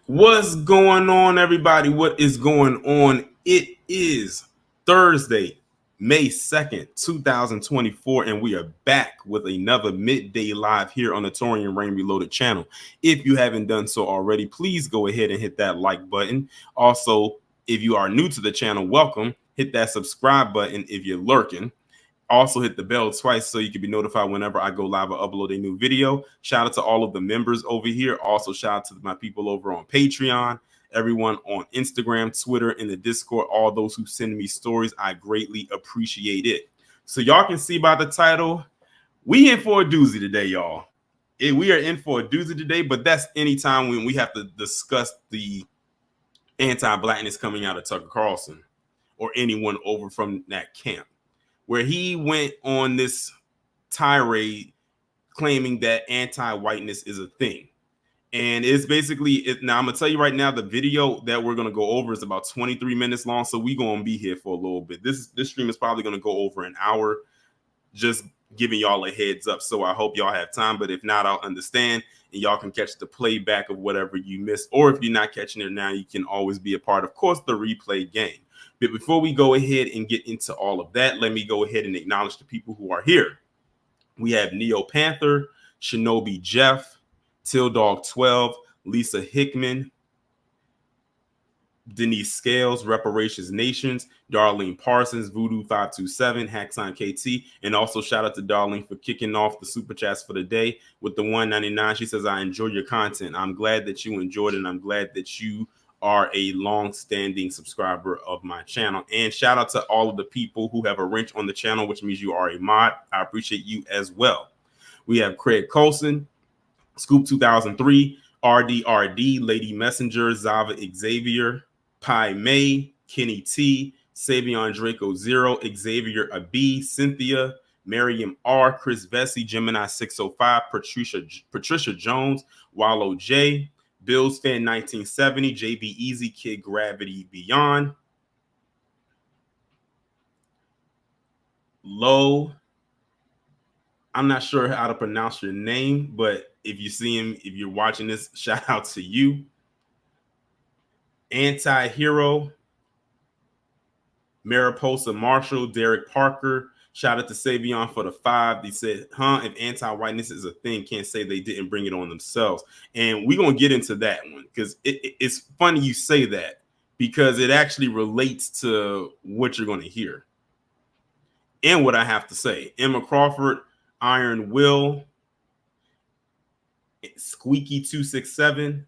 What's going on, everybody? What is going on? It is Thursday, May 2nd, 2024, and we are back with another midday live here on the Torian Rain Reloaded channel. If you haven't done so already, please go ahead and hit that like button. Also, if you are new to the channel, welcome. Hit that subscribe button if you're lurking. Also hit the bell twice so you can be notified whenever I go live or upload a new video. Shout out to all of the members over here. Also shout out to my people over on Patreon, everyone on Instagram, Twitter, and the Discord, all those who send me stories. I greatly appreciate it. So y'all can see by the title, we in for a doozy today, y'all. We are in for a doozy today, but that's anytime when we have to discuss the anti-blackness coming out of Tucker Carlson or anyone over from that camp, where he went on this tirade claiming that anti-whiteness is a thing. And it's basically, now I'm going to tell you right now, the video that we're going to go over is about 23 minutes long, so we're going to be here for a little bit. This stream is probably going to go over an hour, just giving y'all a heads up. So I hope y'all have time, but if not, I'll understand, and y'all can catch the playback of whatever you missed. Or if you're not catching it now, you can always be a part, of course, the replay game. But before we go ahead and get into all of that, let me go ahead and acknowledge the people who are here. We have Neo Panther, Shinobi Jeff, Till Dog 12, Lisa Hickman, Denise Scales, Reparations Nations, Darlene Parsons, Voodoo 527, Haxon KT, and also shout out to Darlene for kicking off the super chats for the day with the 199. She says, I enjoy your content. I'm glad that you enjoyed it, and I'm glad that you are a long-standing subscriber of my channel. And shout out to all of the people who have a wrench on the channel, which means you are a mod. I appreciate you as well. We have Craig Carlson, Scoop 2003, RDRD, Lady Messenger, Zava Xavier, Pi May, Kenny T, Savion Draco 0, Xavier AB, Cynthia, Miriam R, Chris Vesey, Gemini 605, Patricia Jones, Wallow J, Bills Fan 1970, JB Easy, Kid Gravity Beyond, Low. I'm not sure how to pronounce your name, but if you see him, if you're watching this, shout out to you. Anti-Hero, Mariposa Marshall, Derek Parker. Shout out to Savion for the 5. They said, if anti-whiteness is a thing, can't say they didn't bring it on themselves. And we're going to get into that one because it's funny you say that because it actually relates to what you're going to hear and what I have to say. Emma Crawford, Iron Will, Squeaky 267,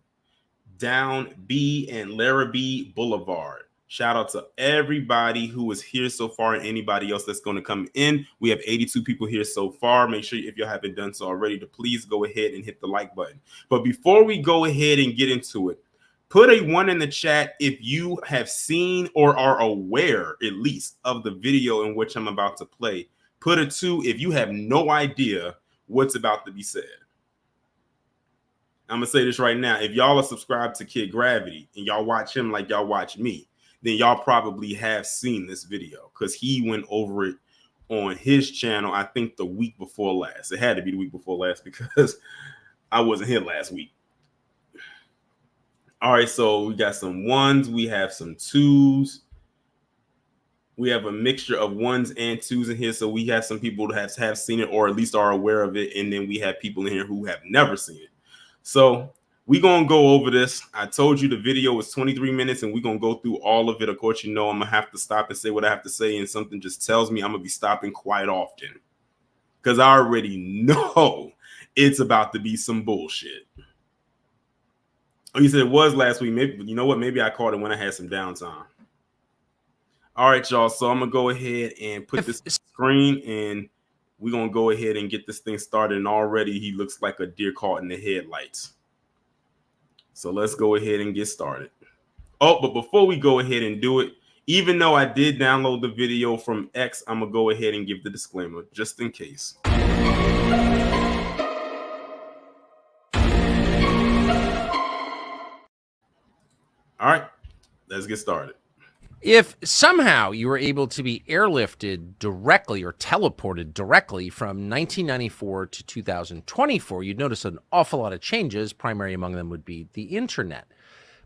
Down B, and Larrabee Boulevard. Shout out to everybody who is here so far and anybody else that's going to come in. We have 82 people here so far. Make sure if you haven't done so already to please go ahead and hit the like button. But before we go ahead and get into it, put a 1 in the chat if you have seen or are aware at least of the video in which I'm about to play. Put a 2 if you have no idea what's about to be said. I'm going to say this right now. If y'all are subscribed to Kid Gravity and y'all watch him like y'all watch me, then y'all probably have seen this video because he went over it on his channel, I think the week before last. It had to be the week before last because I wasn't here last week. All right, so we got some 1s. We have some 2s. We have a mixture of 1s and 2s in here. So we have some people who have seen it or at least are aware of it. And then we have people in here who have never seen it. So we're going to go over this. I told you the video was 23 minutes and we're going to go through all of it. Of course, you know, I'm going to have to stop and say what I have to say. And something just tells me I'm going to be stopping quite often because I already know it's about to be some bullshit. Oh, you said it was last week. Maybe, you know what? Maybe I caught it when I had some downtime. All right, y'all. So I'm going to go ahead and put this screen and we're going to go ahead and get this thing started. And already he looks like a deer caught in the headlights. So let's go ahead and get started. Oh, but before we go ahead and do it, even though I did download the video from X, I'm going to go ahead and give the disclaimer just in case. All right, let's get started. If somehow you were able to be airlifted directly or teleported directly from 1994 to 2024, you'd notice an awful lot of changes. Primary among them would be the internet.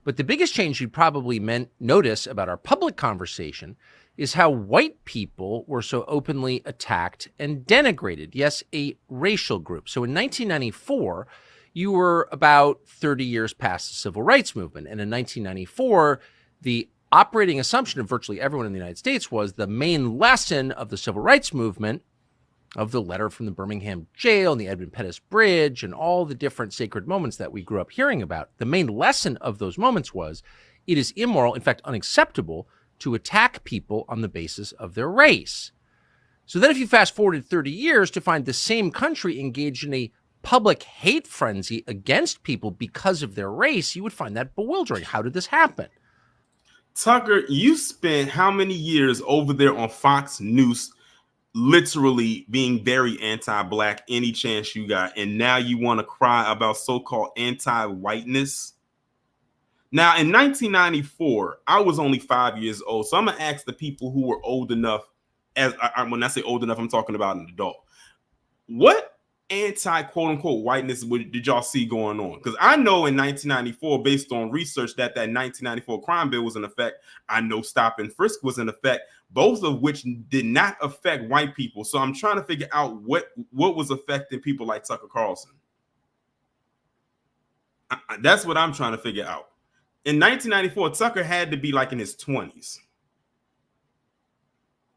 But the biggest change you'd probably notice about our public conversation is how white people were so openly attacked and denigrated. Yes, a racial group. So in 1994, you were about 30 years past the civil rights movement. And in 1994, the operating assumption of virtually everyone in the United States was the main lesson of the civil rights movement, of the letter from the Birmingham jail and the Edmund Pettus Bridge and all the different sacred moments that we grew up hearing about. The main lesson of those moments was it is immoral, in fact, unacceptable, to attack people on the basis of their race. So then if you fast forwarded 30 years to find the same country engaged in a public hate frenzy against people because of their race, you would find that bewildering. How did this happen? Tucker, you spent how many years over there on Fox News literally being very anti-black any chance you got, and now you want to cry about so-called anti-whiteness? Now, in 1994, I was only 5 years old, so I'm going to ask the people who were old enough, when I say old enough, I'm talking about an adult. What anti-quote-unquote whiteness did y'all see going on? Because I know in 1994, based on research, that 1994 crime bill was in effect. I know stop and frisk was in effect, both of which did not affect white people. So I'm trying to figure out what was affecting people like Tucker Carlson. That's what I'm trying to figure out. In 1994, Tucker had to be like in his 20s.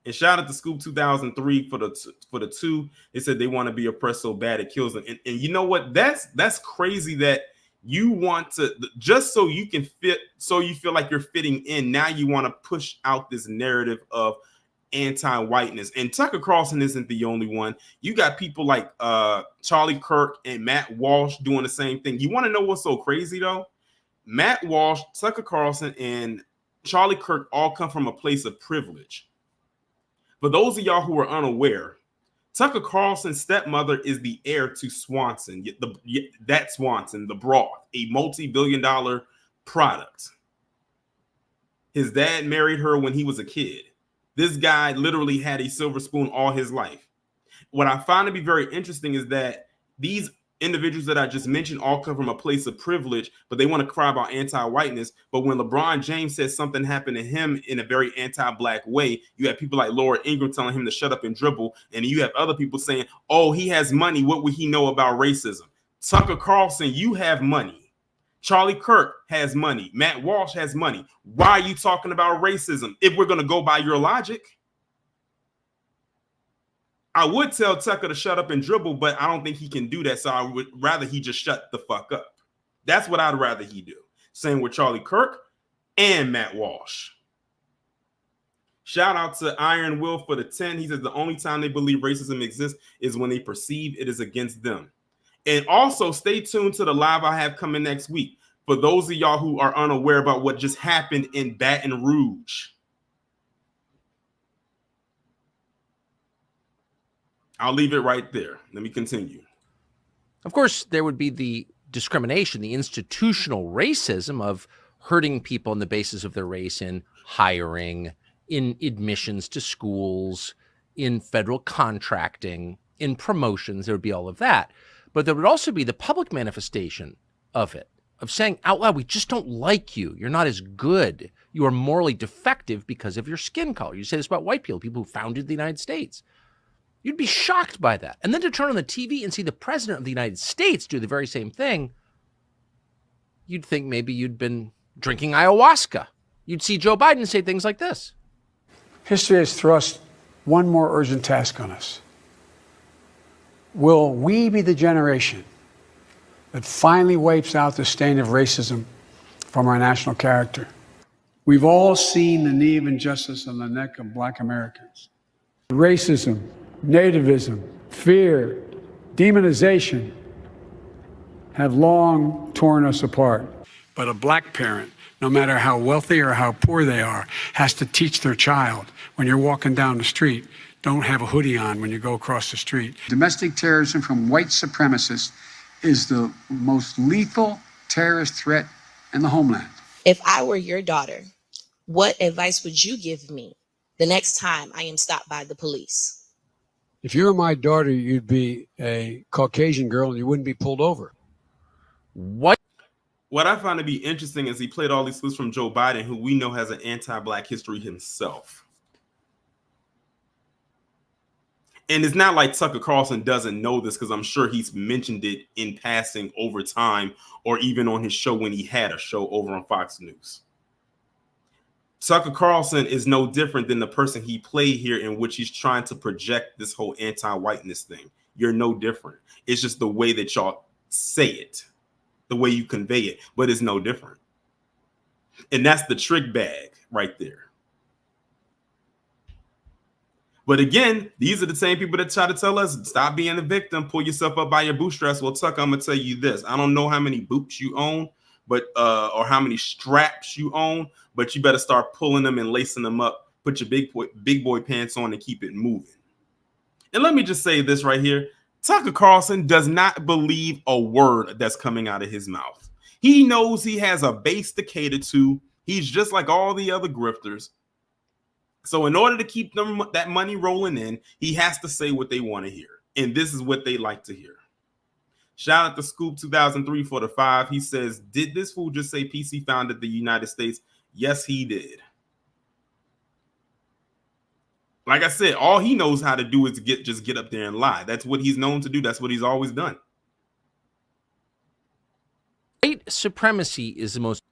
And shout out to Scoop 2003 for the two. They said they want to be oppressed so bad it kills them. And you know what? That's crazy that you want to, just so you can fit, so you feel like you're fitting in. Now you want to push out this narrative of anti-whiteness. And Tucker Carlson isn't the only one. You got people like Charlie Kirk and Matt Walsh doing the same thing. You want to know what's so crazy though? Matt Walsh, Tucker Carlson, and Charlie Kirk all come from a place of privilege. For those of y'all who are unaware, Tucker Carlson's stepmother is the heir to Swanson, that Swanson, the broth, a multi-billion-dollar product. His dad married her when he was a kid. This guy literally had a silver spoon all his life. What I find to be very interesting is that these individuals that I just mentioned all come from a place of privilege, but they want to cry about anti-whiteness. But when LeBron James says something happened to him in a very anti-black way, you have people like Laura Ingraham telling him to shut up and dribble. And you have other people saying, oh, he has money. What would he know about racism? Tucker Carlson, you have money. Charlie Kirk has money. Matt Walsh has money. Why are you talking about racism if we're going to go by your logic? I would tell Tucker to shut up and dribble, but I don't think he can do that. So I would rather he just shut the fuck up. That's what I'd rather he do. Same with Charlie Kirk and Matt Walsh. Shout out to Iron Will for the 10. He says the only time they believe racism exists is when they perceive it is against them. And also stay tuned to the live I have coming next week. For those of y'all who are unaware about what just happened in Baton Rouge. I'll leave it right there. Let me continue. Of course, there would be the discrimination, the institutional racism of hurting people on the basis of their race in hiring, in admissions to schools, in federal contracting, in promotions. There would be all of that. But there would also be the public manifestation of it, of saying out loud, we just don't like you. You're not as good. You are morally defective because of your skin color. You say this about white people, people who founded the United States. You'd be shocked by that. And then to turn on the TV and see the president of the United States do the very same thing, you'd think maybe you'd been drinking ayahuasca. You'd see Joe Biden say things like this. History has thrust one more urgent task on us. Will we be the generation that finally wipes out the stain of racism from our national character? We've all seen the knee of injustice on the neck of Black Americans. Racism, nativism, fear, demonization have long torn us apart. But a Black parent, no matter how wealthy or how poor they are, has to teach their child when you're walking down the street, don't have a hoodie on when you go across the street. Domestic terrorism from white supremacists is the most lethal terrorist threat in the homeland. If I were your daughter, what advice would you give me the next time I am stopped by the police? If you were my daughter, you'd be a Caucasian girl and you wouldn't be pulled over. What? What I found to be interesting is he played all these clips from Joe Biden, who we know has an anti-Black history himself. And it's not like Tucker Carlson doesn't know this, because I'm sure he's mentioned it in passing over time, or even on his show when he had a show over on Fox News. Tucker Carlson is no different than the person he played here, in which he's trying to project this whole anti-whiteness thing. You're no different. It's just the way that y'all say it, the way you convey it, but it's no different. And that's the trick bag right there. But again, these are the same people that try to tell us, stop being a victim, pull yourself up by your bootstraps. Well, Tucker, I'm gonna tell you this. I don't know how many boots you own, but or how many straps you own, but you better start pulling them and lacing them up. Put your big boy pants on and keep it moving. And let me just say this right here. Tucker Carlson does not believe a word that's coming out of his mouth. He knows he has a base to cater to. He's just like all the other grifters. So in order to keep them that money rolling in, he has to say what they want to hear. And this is what they like to hear. Shout out to Scoop 2003 for the 5. He says, did this fool just say PC founded the United States? Yes, he did. Like I said, all he knows how to do is just get up there and lie. That's what he's known to do. That's what he's always done. White supremacy is the most...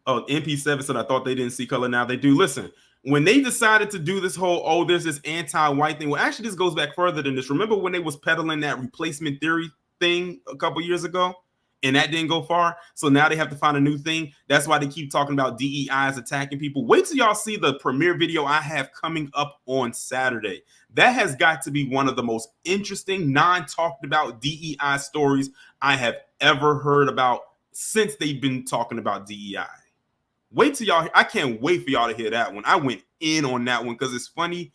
Oh, MP7 said, I thought they didn't see color. Now they do. Listen, when they decided to do this whole, oh, there's this anti-white thing. Well, actually, this goes back further than this. Remember when they was peddling that replacement theory thing a couple years ago? And that didn't go far. So now they have to find a new thing. That's why they keep talking about DEIs attacking people. Wait till y'all see the premiere video I have coming up on Saturday. That has got to be one of the most interesting, non-talked about DEI stories I have ever heard about since they've been talking about DEI. Wait till y'all, I can't wait for y'all to hear that one. I went in on that one because it's funny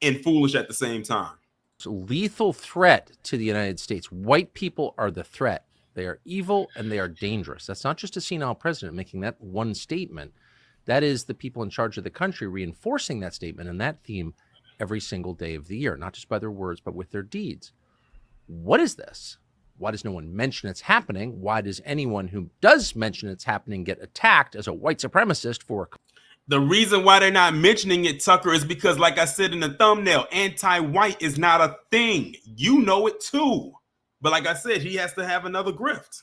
and foolish at the same time. It's a lethal threat to the United States. White people are the threat. They are evil and they are dangerous. That's not just a senile president making that one statement. That is the people in charge of the country reinforcing that statement and that theme every single day of the year, not just by their words, but with their deeds. What is this? Why does no one mention it's happening? Why does anyone who does mention it's happening get attacked as a white supremacist for... The reason why they're not mentioning it, Tucker, is because, like I said in the thumbnail, anti-white is not a thing. You know it too. But like I said, he has to have another grift.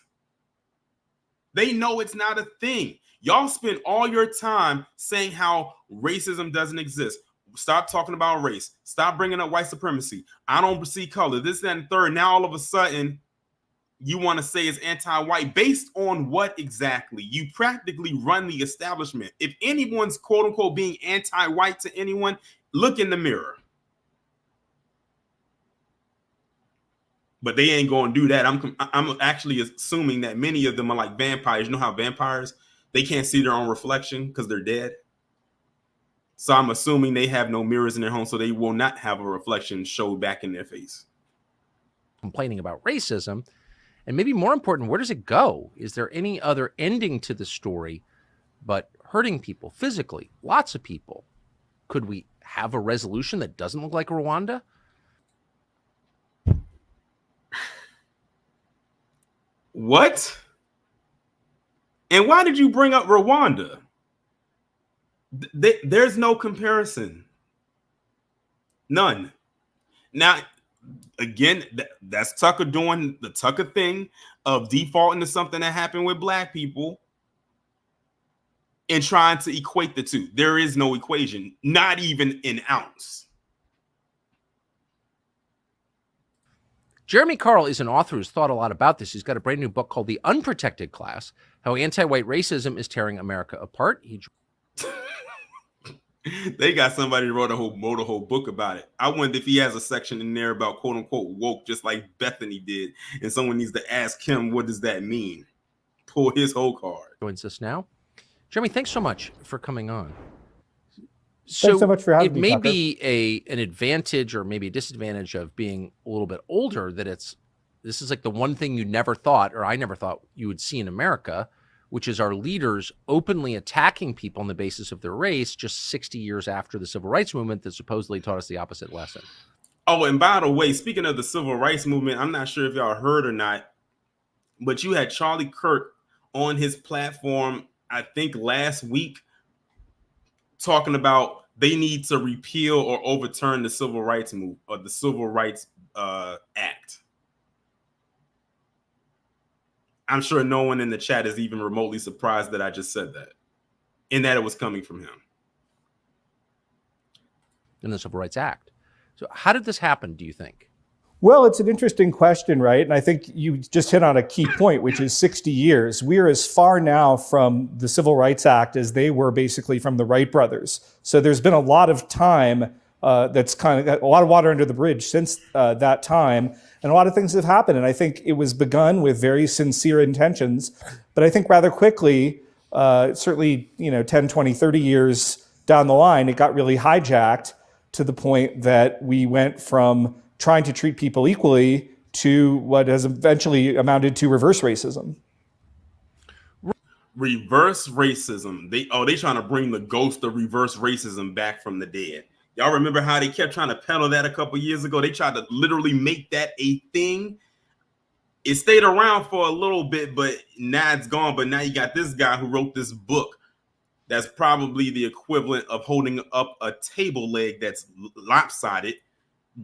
They know it's not a thing. Y'all spend all your time saying how racism doesn't exist. Stop talking about race. Stop bringing up white supremacy. I don't see color. This, that, and third. Now all of a sudden, you want to say it's anti-white. Based on what exactly? You practically run the establishment. If anyone's quote unquote being anti-white to anyone, look in the mirror. But they ain't going to do that. I'm actually assuming that many of them are like vampires. You know how vampires, they can't see their own reflection because they're dead. So I'm assuming they have no mirrors in their home, so they will not have a reflection showed back in their face. Complaining about racism. And maybe more important, where does it go? Is there any other ending to the story but hurting people physically? Lots of people. Could we have a resolution that doesn't look like Rwanda? What? And why did you bring up Rwanda? There's no comparison. None. Now, again, that's Tucker doing the Tucker thing of defaulting to something that happened with black people and trying to equate the two. There is no equation, not even an ounce. Jeremy Carl is an author who's thought a lot about this. He's got a brand new book called The Unprotected Class, How Anti-White Racism is Tearing America Apart. They got somebody who wrote a whole book about it. I wonder if he has a section in there about quote unquote woke, just like Bethany did. And someone needs to ask him, what does that mean? Pull his whole card. Joins us now. Jeremy, thanks so much for coming on. Thanks so much for having me, it may Tucker. be an advantage or maybe a disadvantage of being a little bit older that this is like the one thing you never thought, or I never thought you would see in America, which is our leaders openly attacking people on the basis of their race just 60 years after the civil rights movement that supposedly taught us the opposite lesson. Oh, and by the way, speaking of the civil rights movement, I'm not sure if y'all heard or not, but you had Charlie Kirk on his platform, I think last week, talking about they need to repeal or overturn the Civil Rights Move or the Civil Rights Act. I'm sure no one in the chat is even remotely surprised that I just said that and that it was coming from him. In the Civil Rights Act. So how did this happen, do you think? Well, it's an interesting question, right? And I think you just hit on a key point, which is 60 years. We are as far now from the Civil Rights Act as they were basically from the Wright brothers. So there's been a lot of time that's kind of got a lot of water under the bridge since that time. And a lot of things have happened. And I think it was begun with very sincere intentions. But I think rather quickly, certainly 10, 20, 30 years down the line, it got really hijacked to the point that we went from trying to treat people equally to what has eventually amounted to reverse racism. Reverse racism. They trying to bring the ghost of reverse racism back from the dead. Y'all remember how they kept trying to peddle that a couple years ago? They tried to literally make that a thing. It stayed around for a little bit, but now it's gone. But now you got this guy who wrote this book that's probably the equivalent of holding up a table leg that's lopsided.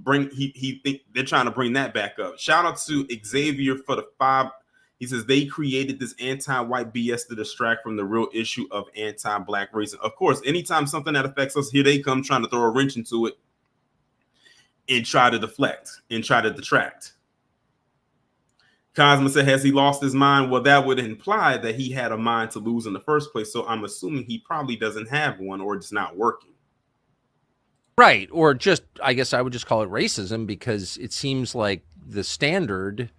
He think they're trying to bring that back up. Shout out to Xavier for the 5. He says they created this anti-white BS to distract from the real issue of anti-black racism. Of course, anytime something that affects us, here they come trying to throw a wrench into it and try to deflect and try to detract. Cosmo said, has he lost his mind? Well, that would imply that he had a mind to lose in the first place. So I'm assuming he probably doesn't have one, or it's not working. Right. Or just, I guess I would just call it racism, because it seems like the standard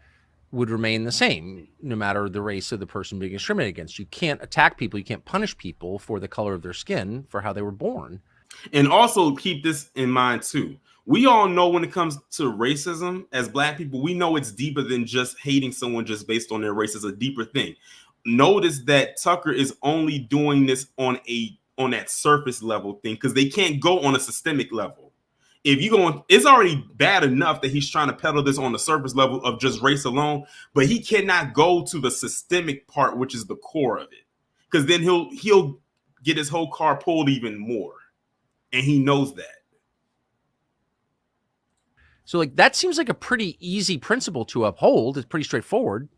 would remain the same no matter the race of the person being discriminated against. You can't attack people. You can't punish people for the color of their skin, for how they were born. And also keep this in mind too. We all know when it comes to racism as Black people, we know it's deeper than just hating someone just based on their race. It's a deeper thing. Notice that Tucker is only doing this on that surface level thing, because they can't go on a systemic level. If you go on, it's already bad enough that he's trying to peddle this on the surface level of just race alone, but he cannot go to the systemic part, which is the core of it, because then he'll get his whole car pulled even more, and he knows that. So like that seems like a pretty easy principle to uphold. It's pretty straightforward.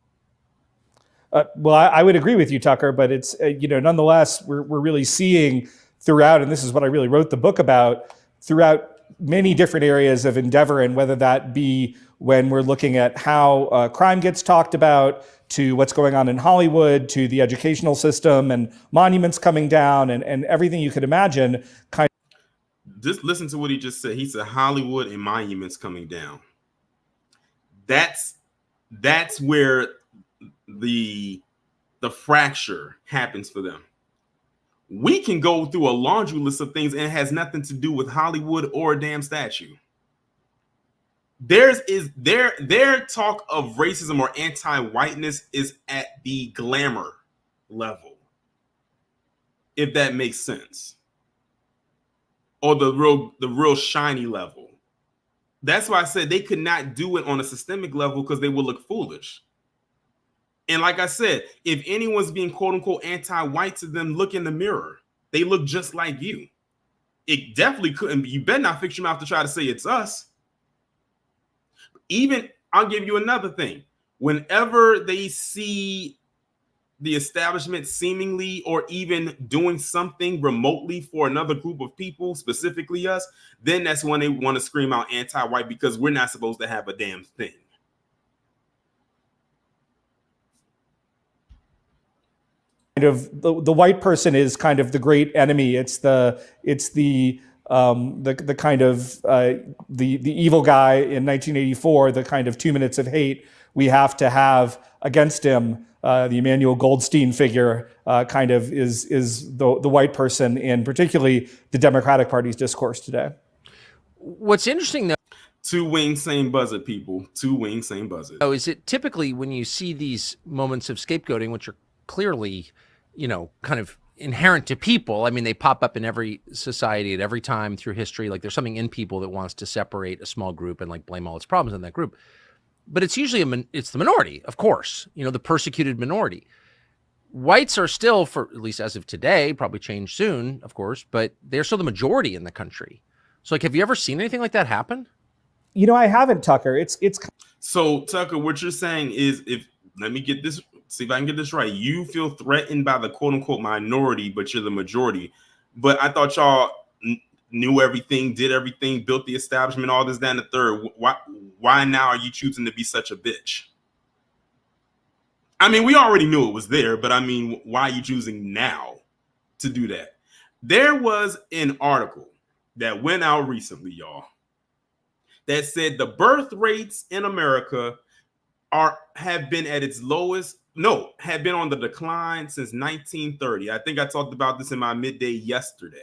Well, I would agree with you, Tucker, but it's, nonetheless, we're really seeing throughout, and this is what I really wrote the book about, throughout many different areas of endeavor, and whether that be when we're looking at how crime gets talked about, to what's going on in Hollywood, to the educational system and monuments coming down, and everything you could imagine. Just listen to what he just said. He said Hollywood and monuments coming down. That's where the fracture happens for them. We can go through a laundry list of things and it has nothing to do with Hollywood or a damn statue. Their talk of racism or anti-whiteness is at the glamour level, if that makes sense, or the real shiny level. That's why I said they could not do it on a systemic level, because they would look foolish. And like I said, if anyone's being quote unquote anti-white to them, look in the mirror. They look just like you. It definitely couldn't be. You better not fix your mouth to try to say it's us. Even, I'll give you another thing. Whenever they see the establishment seemingly or even doing something remotely for another group of people, specifically us, then that's when they want to scream out anti-white, because we're not supposed to have a damn thing. Of the white person is kind of the great enemy. It's the kind of the evil guy in 1984. The kind of 2 minutes of hate we have to have against him. The Emmanuel Goldstein figure kind of is the white person in particularly the Democratic Party's discourse today. What's interesting though, Two wings, same buzzard, people. Two wings, same buzzard. Oh, is it typically when you see these moments of scapegoating, which are clearly, kind of inherent to people. I mean, they pop up in every society at every time through history. Like there's something in people that wants to separate a small group and like blame all its problems on that group. But it's usually it's the minority, of course, the persecuted minority. whites are still, for at least as of today, probably change soon, of course, but they're still the majority in the country. So, like, have you ever seen anything like that happen? You know, I haven't, Tucker. It's So Tucker, what you're saying is, if let me get this, see if I can get this right. You feel threatened by the quote unquote minority, but you're the majority. But I thought y'all knew everything, did everything, built the establishment, all this, that, and the third. Why now are you choosing to be such a bitch? I mean, we already knew it was there, but I mean, why are you choosing now to do that? There was an article that went out recently, y'all, that said the birth rates in America have been at its lowest, have been on the decline since 1930. I think I talked about this in my midday yesterday.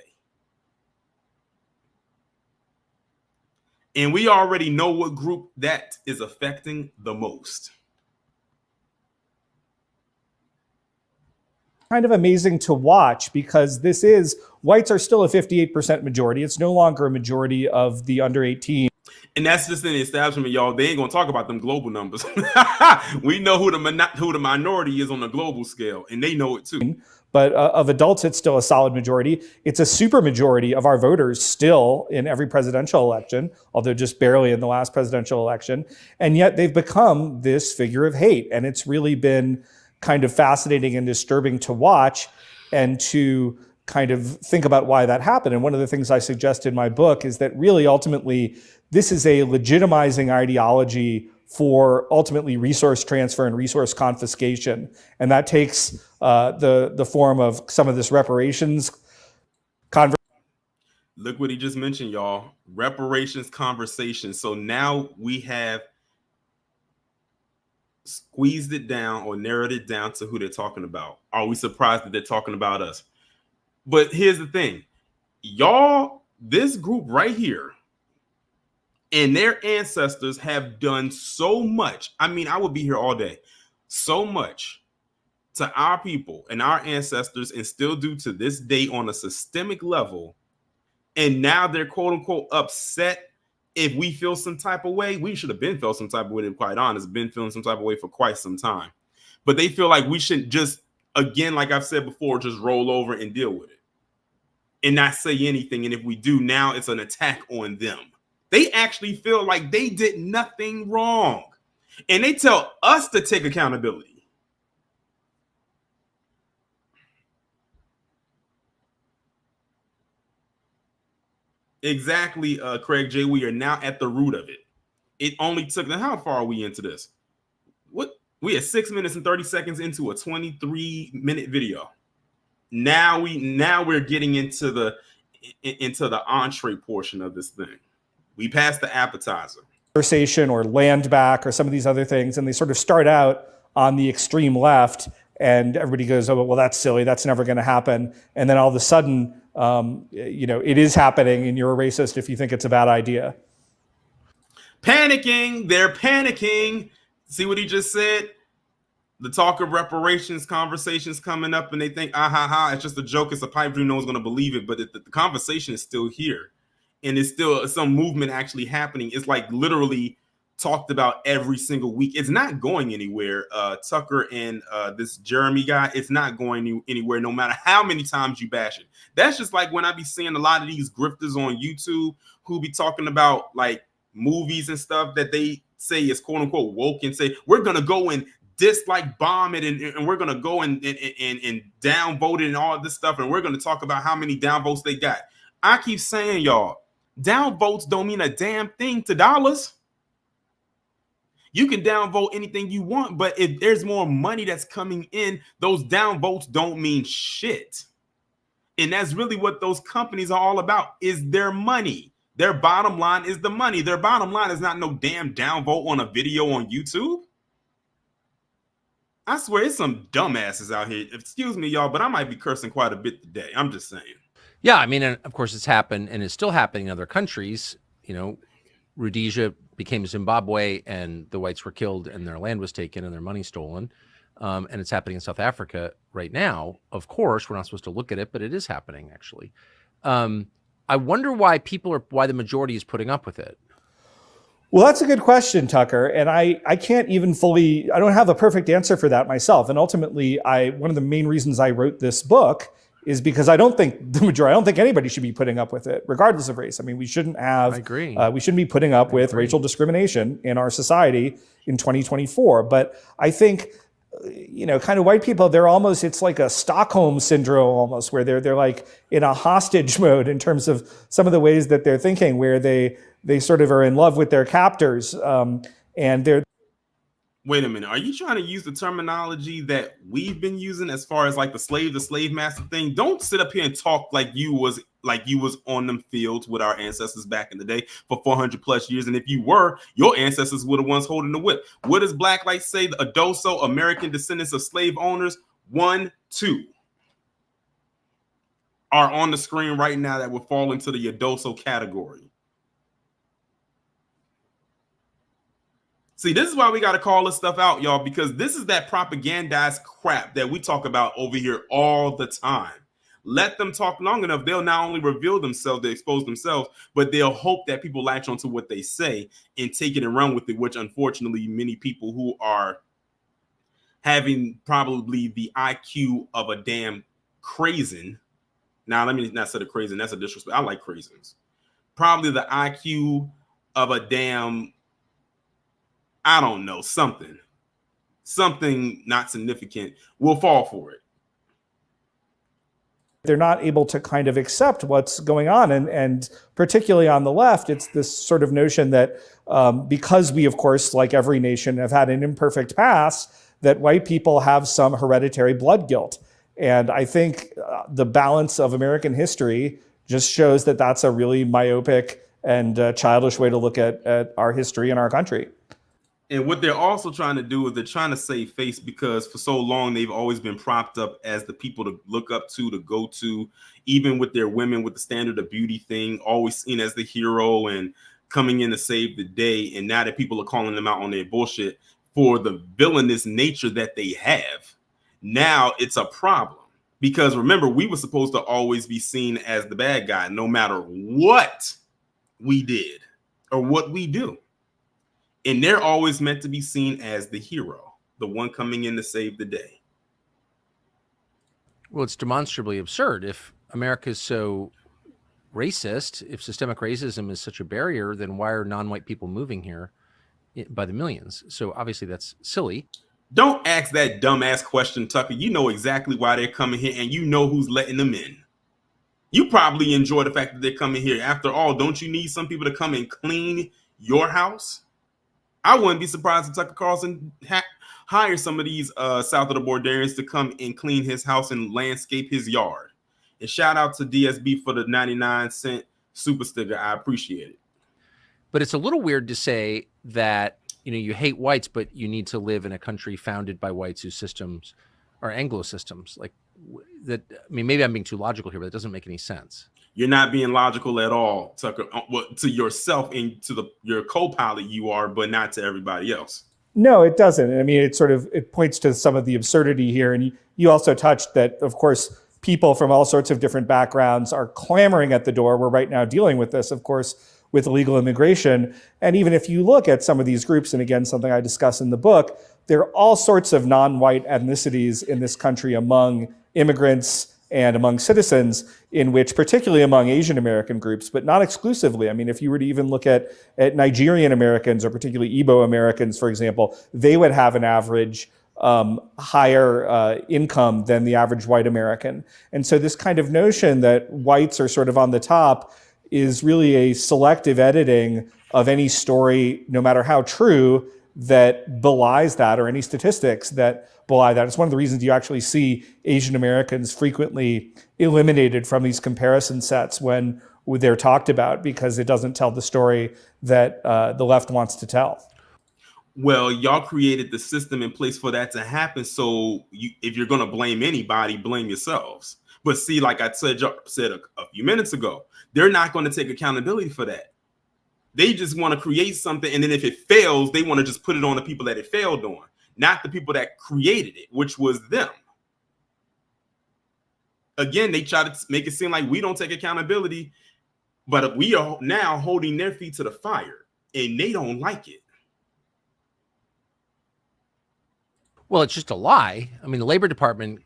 And we already know what group that is affecting the most. kind of amazing to watch because whites are still a 58% majority. It's no longer a majority of the under 18. And that's just in the establishment, y'all. They ain't gonna talk about them global numbers. We know who the minority is on the global scale, and they know it too. But of adults, it's still a solid majority. It's a super majority of our voters still in every presidential election, although just barely in the last presidential election. And yet they've become this figure of hate. And it's really been kind of fascinating and disturbing to watch and to kind of think about why that happened. And one of the things I suggest in my book is that really ultimately this is a legitimizing ideology for ultimately resource transfer and resource confiscation. And that takes the form of some of this reparations conversation. Look what he just mentioned, y'all. Reparations conversation. So now we have squeezed it down or narrowed it down to who they're talking about. Are we surprised that they're talking about us? But here's the thing. Y'all, this group right here and their ancestors have done so much. I mean, I would be here all day. So much to our people and our ancestors, and still do to this day on a systemic level. And now they're quote unquote upset if we feel some type of way. We should have been felt some type of way, to be quite honest, been feeling some type of way for quite some time. But they feel like we shouldn't just, again, like I've said before, just roll over and deal with it and not say anything. And if we do, now it's an attack on them. They actually feel like they did nothing wrong. And they tell us to take accountability. Exactly, Craig J. We are now at the root of it. It only took, now how far are we into this? What? We are 6 minutes and 30 seconds into a 23-minute video. Now we're getting into the entree portion of this thing. We passed the appetizer. Conversation or land back or some of these other things, and they sort of start out on the extreme left, and everybody goes, "Oh, well, that's silly. That's never going to happen." And then all of a sudden, it is happening, and you're a racist if you think it's a bad idea. Panicking. They're panicking. See what he just said? The talk of reparations conversations coming up, and they think, it's just a joke. It's a pipe dream. No one's going to believe it. But the conversation is still here. And it's still some movement actually happening. It's like literally talked about every single week. It's not going anywhere. Tucker and this Jeremy guy, it's not going anywhere no matter how many times you bash it. That's just like when I be seeing a lot of these grifters on YouTube who be talking about like movies and stuff that they say is quote unquote woke, and say, we're going to go and dislike bomb it, and we're going to go and downvote it and all this stuff. And we're going to talk about how many downvotes they got. I keep saying, y'all, downvotes don't mean a damn thing to dollars. You can downvote anything you want, but if there's more money that's coming in, those downvotes don't mean shit. And that's really what those companies are all about, is their money. Their bottom line is the money. Their bottom line is not no damn downvote on a video on YouTube. I swear it's some dumbasses out here. Excuse me, y'all, but I might be cursing quite a bit today. I'm just saying. Yeah, I mean, and of course, it's happened and it's still happening in other countries. You know, Rhodesia became Zimbabwe, and the whites were killed, and their land was taken, and their money stolen. And it's happening in South Africa right now. Of course, we're not supposed to look at it, but it is happening actually. I wonder why the majority is putting up with it. Well, that's a good question, Tucker. And I can't even fully, I don't have a perfect answer for that myself. And ultimately, one of the main reasons I wrote this book is because I don't think I don't think anybody should be putting up with it, regardless of race. I mean, we shouldn't have, I agree. We shouldn't be putting up with racial discrimination in our society in 2024. But I think, kind of white people, they're almost, it's like a Stockholm syndrome almost, where they're like in a hostage mode in terms of some of the ways that they're thinking, where they sort of are in love with their captors, and they're. Wait a minute. Are you trying to use the terminology that we've been using as far as like the slave master thing? Don't sit up here and talk like you was on them fields with our ancestors back in the day for 400 plus years. And if you were, your ancestors were the ones holding the whip. What does Blacklight say? The Adoso, American descendants of slave owners, 1, 2 are on the screen right now that would fall into the Adoso category. See, this is why we got to call this stuff out, y'all, because this is that propagandized crap that we talk about over here all the time. Let them talk long enough. They'll not only reveal themselves, they expose themselves, but they'll hope that people latch onto what they say and take it and run with it, which unfortunately many people who are having probably the IQ of a damn crazen. Now, let me not say the crazen. That's a disrespect. I like craisins. Probably the IQ of a damn, I don't know, something not significant will fall for it. They're not able to kind of accept what's going on. And particularly on the left, it's this sort of notion that because we, of course, like every nation, have had an imperfect past, that white people have some hereditary blood guilt. And I think the balance of American history just shows that that's a really myopic and childish way to look at our history and our country. And what they're also trying to do is they're trying to save face, because for so long they've always been propped up as the people to look up to go to, even with their women, with the standard of beauty thing, always seen as the hero and coming in to save the day. And now that people are calling them out on their bullshit for the villainous nature that they have, now it's a problem. Because remember, we were supposed to always be seen as the bad guy, no matter what we did or what we do. And they're always meant to be seen as the hero, the one coming in to save the day. Well, it's demonstrably absurd. If America is so racist, if systemic racism is such a barrier, then why are non-white people moving here by the millions? So obviously that's silly. Don't ask that dumbass question, Tucker. You know exactly why they're coming here, and you know who's letting them in. You probably enjoy the fact that they're coming here. After all, don't you need some people to come and clean your house? I wouldn't be surprised if Tucker Carlson hire some of these south of the borderians to come and clean his house and landscape his yard. And shout out to DSB for the 99-cent super sticker. I appreciate it. But it's a little weird to say that, you hate whites, but you need to live in a country founded by whites whose systems are Anglo systems. Like that. I mean, maybe I'm being too logical here, but it doesn't make any sense. You're not being logical at all, Tucker. Well, to yourself and to your co-pilot you are, but not to everybody else. No, it doesn't. I mean, it points to some of the absurdity here. And you also touched that, of course, people from all sorts of different backgrounds are clamoring at the door. We're right now dealing with this, of course, with illegal immigration. And even if you look at some of these groups, and again, something I discuss in the book, there are all sorts of non-white ethnicities in this country among immigrants and among citizens, in which, particularly among Asian American groups, but not exclusively. I mean, if you were to even look at Nigerian Americans, or particularly Igbo Americans, for example, they would have an average higher income than the average white American. And so this kind of notion that whites are sort of on the top is really a selective editing of any story, no matter how true, that belies that, or any statistics that belie that. It's one of the reasons you actually see Asian Americans frequently eliminated from these comparison sets when they're talked about, because it doesn't tell the story that the left wants to tell. Well, y'all created the system in place for that to happen. So if you're going to blame anybody, blame yourselves. But see, like I said a few minutes ago, they're not going to take accountability for that. They just want to create something, and then if it fails, they want to just put it on the people that it failed on, not the people that created it, which was them. Again, they try to make it seem like we don't take accountability, but we are now holding their feet to the fire. and they don't like it. Well, it's just a lie. I mean, the Labor Department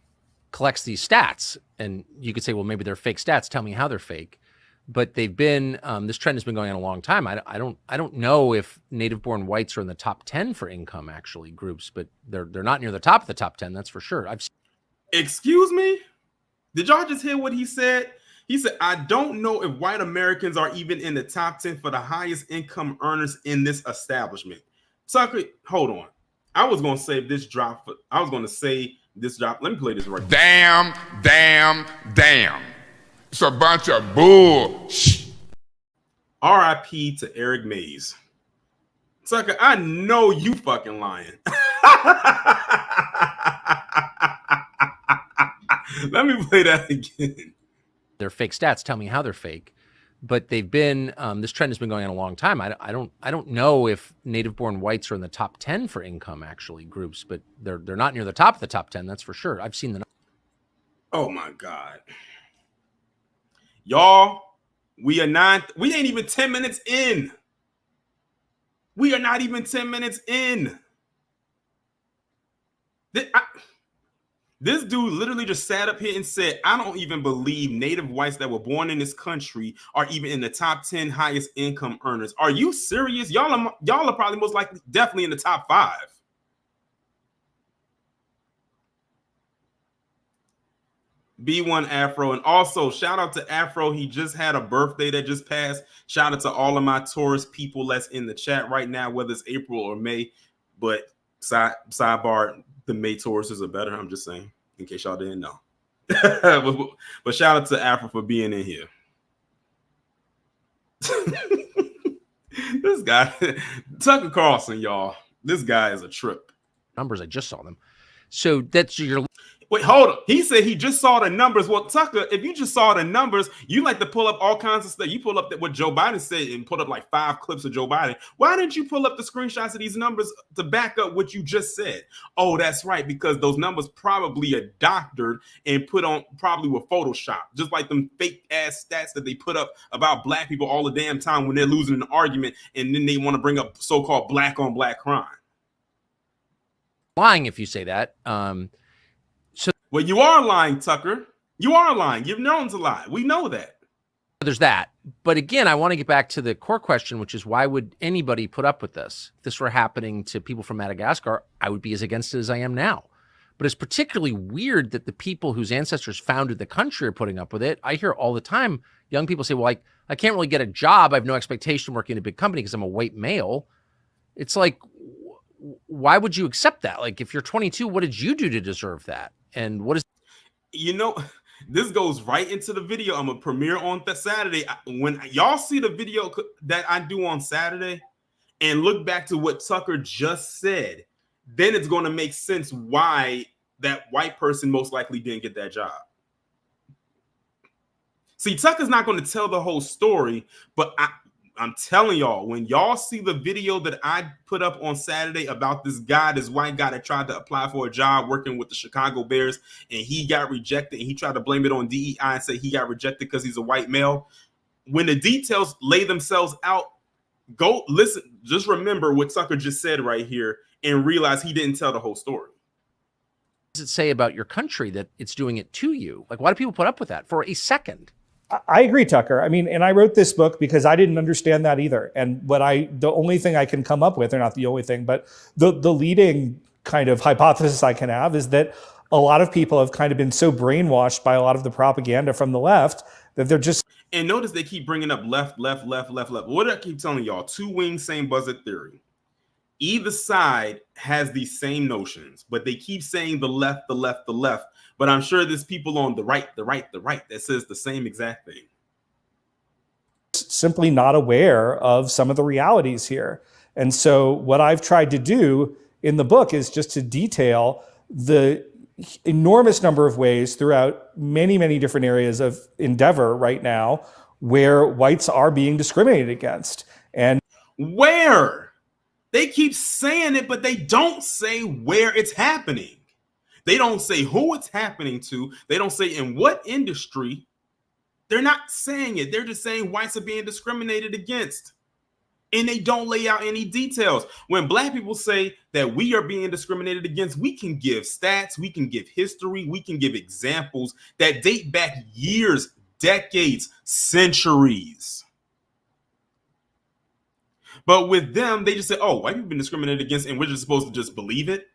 collects these stats, and you could say, well, maybe they're fake stats. Tell me how they're fake. But they've been this trend has been going on a long time. I don't know if native-born whites are in the top 10 for income actually groups, but they're not near the top of the top 10. That's for sure. Excuse me? Did y'all just hear what he said? He said, I don't know if white Americans are even in the top 10 for the highest income earners in this establishment. Tucker, hold on. I was going to save this drop. Let me play this right. Damn. It's a bunch of bull. R.I.P. to Eric Mays. Tucker, I know you fucking lying. Let me play that again. They're fake stats. Tell me how they're fake. But they've been this trend has been going on a long time. I don't know if native-born whites are in the top 10 for income actually groups, but they're not near the top of the top 10. That's for sure. I've seen the. Oh my God, y'all, we ain't even 10 minutes in. We are not even 10 minutes in. This dude literally just sat up here and said, I don't even believe native whites that were born in this country are even in the top 10 highest income earners. Are you serious? Y'all are probably most likely definitely in the top 5. B1 Afro. And also shout out to Afro. He just had a birthday that just passed. Shout out to all of my Taurus people that's in the chat right now, whether it's April or May. But sidebar, the May Tauruses are better. I'm just saying, in case y'all didn't know. but shout out to Afro for being in here. This guy, Tucker Carlson, y'all. This guy is a trip. Numbers, I just saw them. So that's your. Wait, hold up. He said he just saw the numbers. Well, Tucker, if you just saw the numbers, you like to pull up all kinds of stuff. You pull up what Joe Biden said and put up like 5 clips of Joe Biden. Why didn't you pull up the screenshots of these numbers to back up what you just said? Oh, that's right, because those numbers probably are doctored and put on probably with Photoshop, just like them fake ass stats that they put up about black people all the damn time when they're losing an argument, and then they want to bring up so-called black on black crime. Lying if you say that. Well, you are lying, Tucker. You are lying. You've known to lie. We know that. There's that. But again, I want to get back to the core question, which is why would anybody put up with this? If this were happening to people from Madagascar, I would be as against it as I am now. But it's particularly weird that the people whose ancestors founded the country are putting up with it. I hear all the time young people say, well, I can't really get a job. I have no expectation working in a big company because I'm a white male. It's like, why would you accept that? Like, if you're 22, what did you do to deserve that? And what is, this goes right into the video I'm gonna premiere on Saturday. When y'all see the video that I do on Saturday and look back to what Tucker just said, then it's going to make sense why that white person most likely didn't get that job. See, Tucker's not going to tell the whole story, but I'm telling y'all, when y'all see the video that I put up on Saturday about this white guy that tried to apply for a job working with the Chicago Bears, and he got rejected, and he tried to blame it on DEI and say he got rejected because he's a white male. When the details lay themselves out, go listen. Just remember what Tucker just said right here and realize he didn't tell the whole story. what does it say about your country that it's doing it to you? Like, why do people put up with that for a second? I agree, Tucker. I mean, and I wrote this book because I didn't understand that either. And the only thing I can come up with, or not the only thing, but the leading kind of hypothesis I can have is that a lot of people have kind of been so brainwashed by a lot of the propaganda from the left that they're just. And notice they keep bringing up left. What do I keep telling y'all? 2 wings, same buzzard theory. Either side has these same notions, but they keep saying the left. But I'm sure there's people on the right that says the same exact thing. Simply not aware of some of the realities here. And so what I've tried to do in the book is just to detail the enormous number of ways throughout many, many different areas of endeavor right now where whites are being discriminated against. And where? They keep saying it, but they don't say where it's happening. They don't say who it's happening to. They don't say in what industry. They're not saying it. They're just saying whites are being discriminated against. And they don't lay out any details. When black people say that we are being discriminated against, we can give stats, we can give history, we can give examples that date back years, decades, centuries. But with them, they just say, oh, white people have been discriminated against, and we're just supposed to just believe it.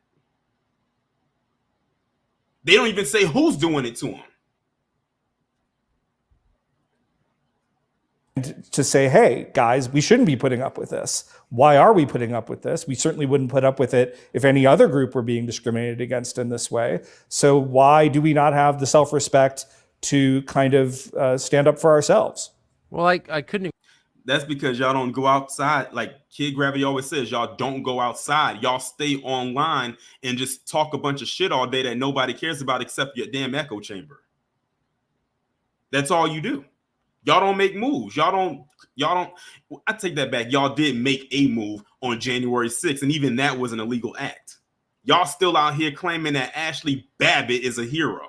They don't even say who's doing it to them. To say, hey, guys, we shouldn't be putting up with this. Why are we putting up with this? We certainly wouldn't put up with it if any other group were being discriminated against in this way. So why do we not have the self-respect to kind of stand up for ourselves? Well, I couldn't. That's because y'all don't go outside. Like Kid Gravity always says, y'all don't go outside. Y'all stay online and just talk a bunch of shit all day that nobody cares about except your damn echo chamber. That's all you do. Y'all don't make moves. Y'all don't. I take that back. Y'all did make a move on January 6th, and even that was an illegal act. Y'all still out here claiming that Ashley Babbitt is a hero.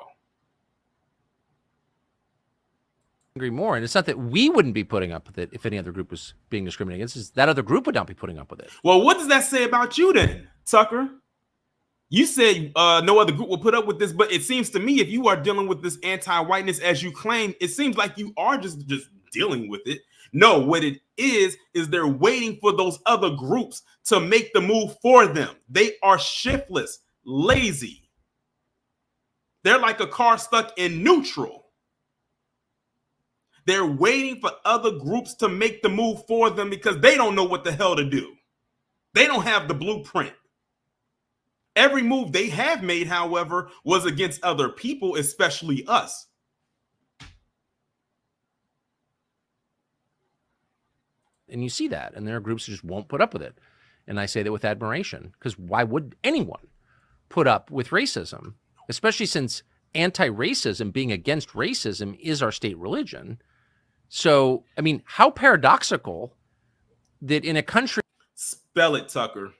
Agree more. And it's not that we wouldn't be putting up with it if any other group was being discriminated against. It's that other group would not be putting up with it. Well, what does that say about you then, Tucker? You said no other group will put up with this, but it seems to me if you are dealing with this anti-whiteness as you claim, it seems like you are just dealing with it. No, what it is they're waiting for those other groups to make the move for them. They are shiftless, lazy. They're like a car stuck in neutral. They're waiting for other groups to make the move for them because they don't know what the hell to do. They don't have the blueprint. Every move they have made, however, was against other people, especially us. And you see that. And there are groups who just won't put up with it. And I say that with admiration, because why would anyone put up with racism, especially since anti-racism, being against racism, is our state religion? So, I mean, how paradoxical that in a country... Spell it, Tucker.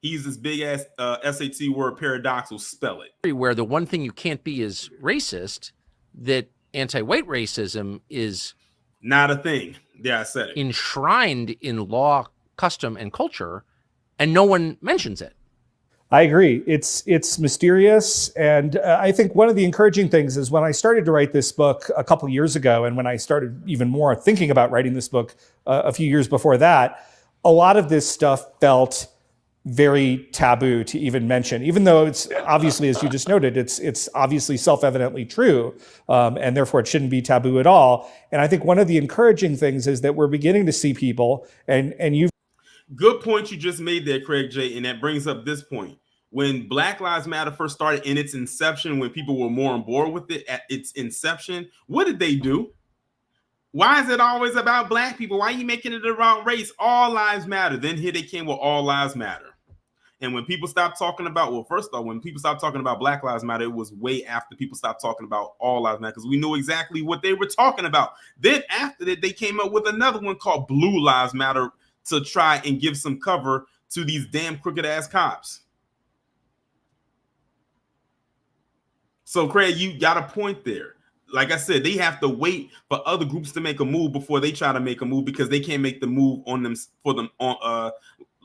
He's this big ass SAT word, paradoxical. Spell it. Where the one thing you can't be is racist, that anti-white racism is not a thing. Yeah, I said it. Enshrined in law, custom, and culture, and no one mentions it. I agree. It's mysterious. And I think one of the encouraging things is when I started to write this book a couple years ago, and when I started even more thinking about writing this book a few years before that, a lot of this stuff felt very taboo to even mention, even though it's obviously, as you just noted, it's obviously self-evidently true, and therefore it shouldn't be taboo at all. And I think one of the encouraging things is that we're beginning to see people, and you've... Good point you just made there, Craig J. And that brings up this point. When Black Lives Matter first started in its inception, when people were more on board with it at its inception, what did they do? Why is it always about black people? Why are you making it about race? All lives matter. Then here they came with all lives matter. And when people stopped talking about, well, first of all, when people stopped talking about Black Lives Matter, it was way after people stopped talking about all lives matter, because we knew exactly what they were talking about. Then after that, they came up with another one called Blue Lives Matter to try and give some cover to these damn crooked ass cops. So Craig, you got a point there. Like I said, they have to wait for other groups to make a move before they try to make a move, because they can't make the move on them for them on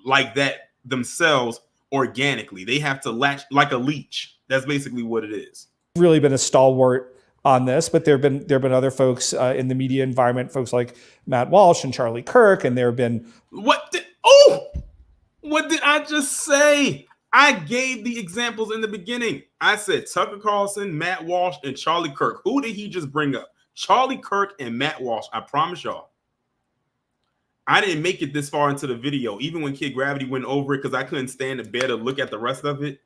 like that themselves organically. They have to latch like a leech. That's basically what it is. Really been a stalwart on this, but there have been other folks in the media environment, folks like Matt Walsh and Charlie Kirk, and there have been... What did I just say? I gave the examples in the beginning. I said Tucker Carlson, Matt Walsh, and Charlie Kirk. Who did he just bring up? Charlie Kirk and Matt Walsh. I promise y'all. I didn't make it this far into the video, even when Kid Gravity went over it, because I couldn't stand to bear to look at the rest of it.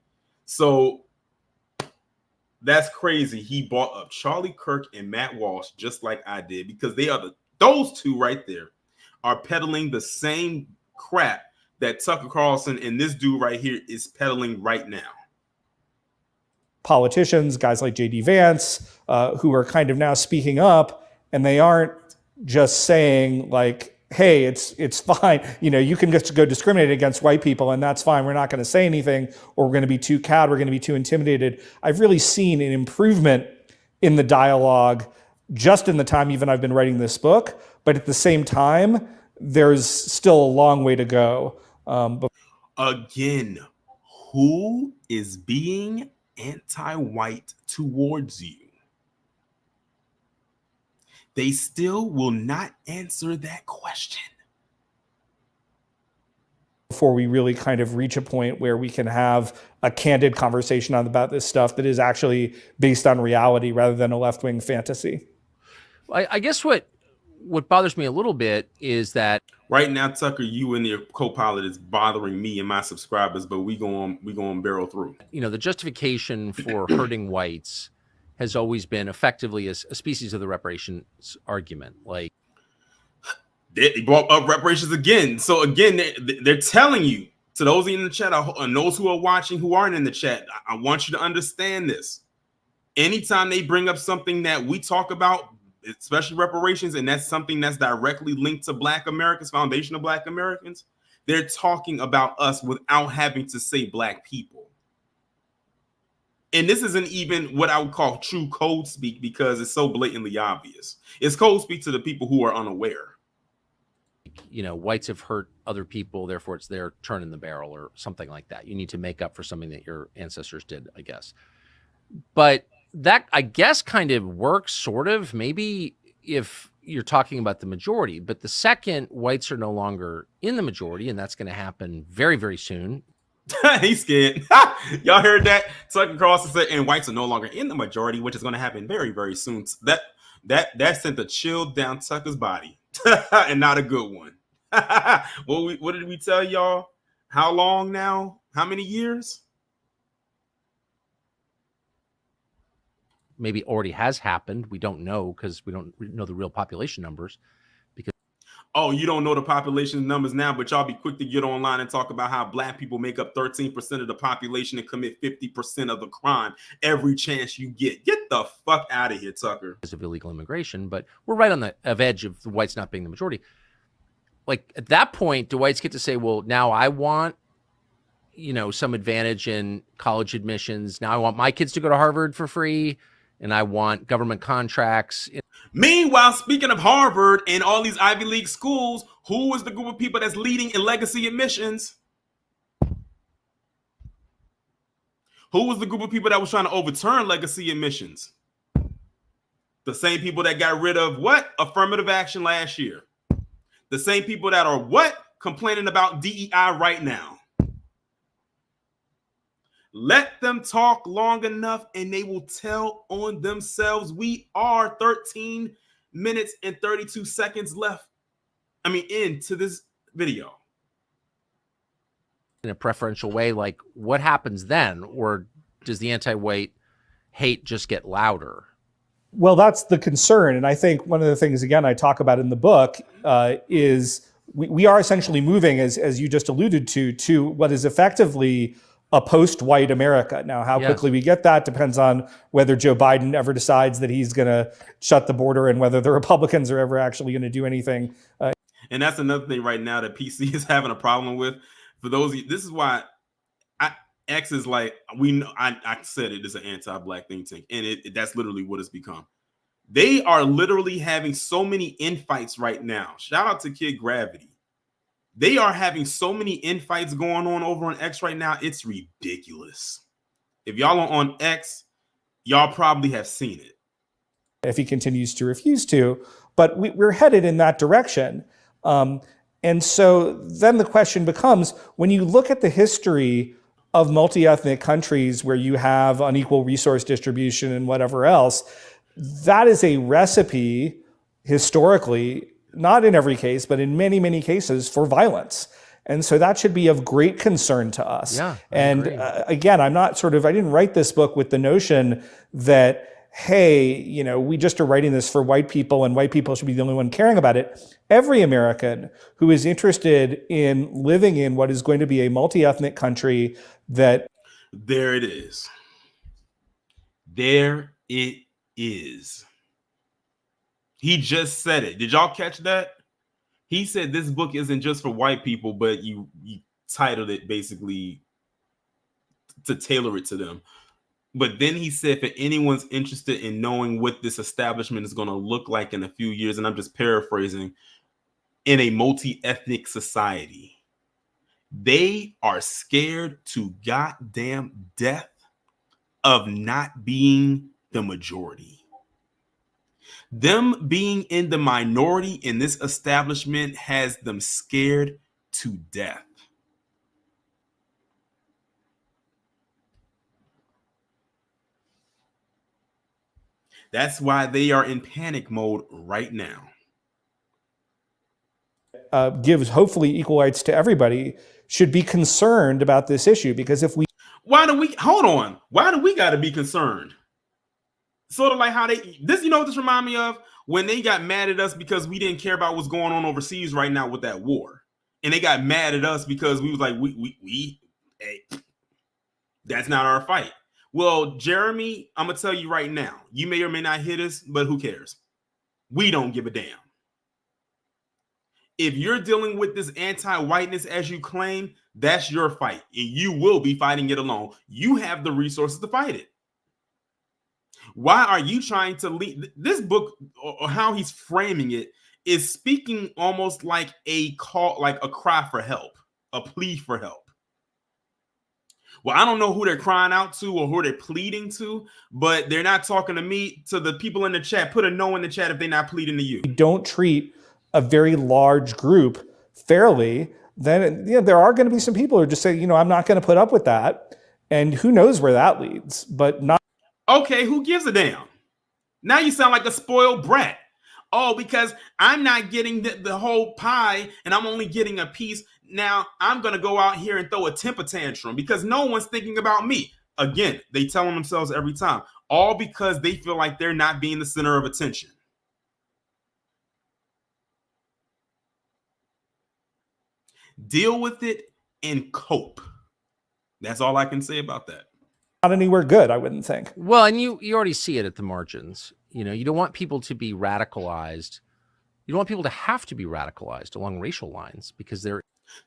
So that's crazy. He brought up Charlie Kirk and Matt Walsh just like I did, because they are those two right there are peddling the same crap that Tucker Carlson and this dude right here is peddling right now. Politicians, guys like J.D. Vance, who are kind of now speaking up, and they aren't just saying like, hey, it's fine. You know, you can just go discriminate against white people and that's fine. We're not going to say anything, or we're going to be too cowed. We're going to be too intimidated. I've really seen an improvement in the dialogue just in the time even I've been writing this book. But at the same time, there's still a long way to go. Again, who is being anti-white towards you? They still will not answer that question. Before we really kind of reach a point where we can have a candid conversation about this stuff that is actually based on reality rather than a left-wing fantasy. I guess what bothers me a little bit is that right now, Tucker, you and your co-pilot is bothering me and my subscribers, but we going to barrel through. You know, the justification for hurting whites has always been effectively as a species of the reparations argument. Like, they brought up reparations again. So again, they're telling you, to those in the chat and those who are watching who aren't in the chat, I want you to understand this. Anytime they bring up something that we talk about, especially reparations, and that's something that's directly linked to Black Americans, foundation of Black Americans, they're talking about us without having to say Black people. And this isn't even what I would call true code speak, because it's so blatantly obvious. It's code speak to the people who are unaware. You know, whites have hurt other people, therefore it's their turn in the barrel or something like that. You need to make up for something that your ancestors did, I guess. But that, I guess, kind of works, sort of, maybe if you're talking about the majority. But the second whites are no longer in the majority, and that's going to happen very, very soon. He's scared. Y'all heard that? Tucker Carlson said, and whites are no longer in the majority, which is going to happen very, very soon. That sent a chill down Tucker's body, and not a good one. What did we tell y'all? How long now? How many years? Maybe already has happened. We don't know, because we don't know the real population numbers. Because oh, you don't know the population numbers now, but y'all be quick to get online and talk about how Black people make up 13% of the population and commit 50% of the crime every chance you get. Get the fuck out of here, Tucker. Of illegal immigration, but we're right on the edge of the whites not being the majority. Like, at that point, do whites get to say, well, now I want, you know, some advantage in college admissions. Now I want my kids to go to Harvard for free, and I want government contracts. Meanwhile, speaking of Harvard and all these Ivy League schools, who is the group of people that's leading in legacy admissions? Who was the group of people that was trying to overturn legacy admissions? The same people that got rid of what? Affirmative action last year. The same people that are what? Complaining about DEI right now. Let them talk long enough and they will tell on themselves. We are 13 minutes and 32 seconds left. Into this video. In a preferential way, like, what happens then? Or does the anti-white hate just get louder? Well, that's the concern. And I think one of the things, again, I talk about in the book is we are essentially moving, as you just alluded to what is effectively a post-white America. Now, how quickly we get that depends on whether Joe Biden ever decides that he's going to shut the border and whether the Republicans are ever actually going to do anything. And that's another thing right now that PC is having a problem with. For those, this is why X is like, we know, I said it is an anti-Black think tank, and that's literally what it's become. They are literally having so many infights right now. Shout out to Kid Gravity. They are having so many infights going on over on X right now. It's ridiculous. If y'all are on X, y'all probably have seen it. If he continues to refuse to, but we're headed in that direction. And so then the question becomes, when you look at the history of multi-ethnic countries where you have unequal resource distribution and whatever else, that is a recipe historically, not in every case, but in many, many cases, for violence. And so that should be of great concern to us. Yeah, and again, I didn't write this book with the notion that, hey, we just are writing this for white people and white people should be the only one caring about it. Every American who is interested in living in what is going to be a multi-ethnic country that... There it is. There it is. He just said it. Did y'all catch that? He said this book isn't just for white people, but you titled it basically to tailor it to them. But then he said, if anyone's interested in knowing what this establishment is going to look like in a few years, and I'm just paraphrasing, in a multi-ethnic society, they are scared to goddamn death of not being the majority. Them being in the minority in this establishment has them scared to death. That's why they are in panic mode right now. Gives hopefully equal rights to everybody, should be concerned about this issue, because if we Why do we got to be concerned? Sort of like how this remind me of when they got mad at us because we didn't care about what's going on overseas right now with that war, and they got mad at us because we was like, hey, that's not our fight. Well, Jeremy, I'm gonna tell you right now, you may or may not hit us, but who cares? We don't give a damn. If you're dealing with this anti-whiteness as you claim, that's your fight, and you will be fighting it alone. You have the resources to fight it. Why are you trying to lead this book, or how he's framing it is speaking almost like a call, like a cry for help, a plea for help. Well, I don't know who they're crying out to or who they're pleading to, but they're not talking to me. To the people in the chat, put a no in the chat if they're not pleading to you. don't treat a very large group fairly, then there are going to be some people who just say, I'm not going to put up with that. And who knows where that leads, but not. Okay, who gives a damn? Now you sound like a spoiled brat. Oh, because I'm not getting the whole pie and I'm only getting a piece. Now I'm going to go out here and throw a temper tantrum because no one's thinking about me. Again, they tell themselves every time, all because they feel like they're not being the center of attention. Deal with it and cope. That's all I can say about that. Not anywhere good, I wouldn't think. Well, and you already see it at the margins. You don't want people to be radicalized. You don't want people to have to be radicalized along racial lines because they're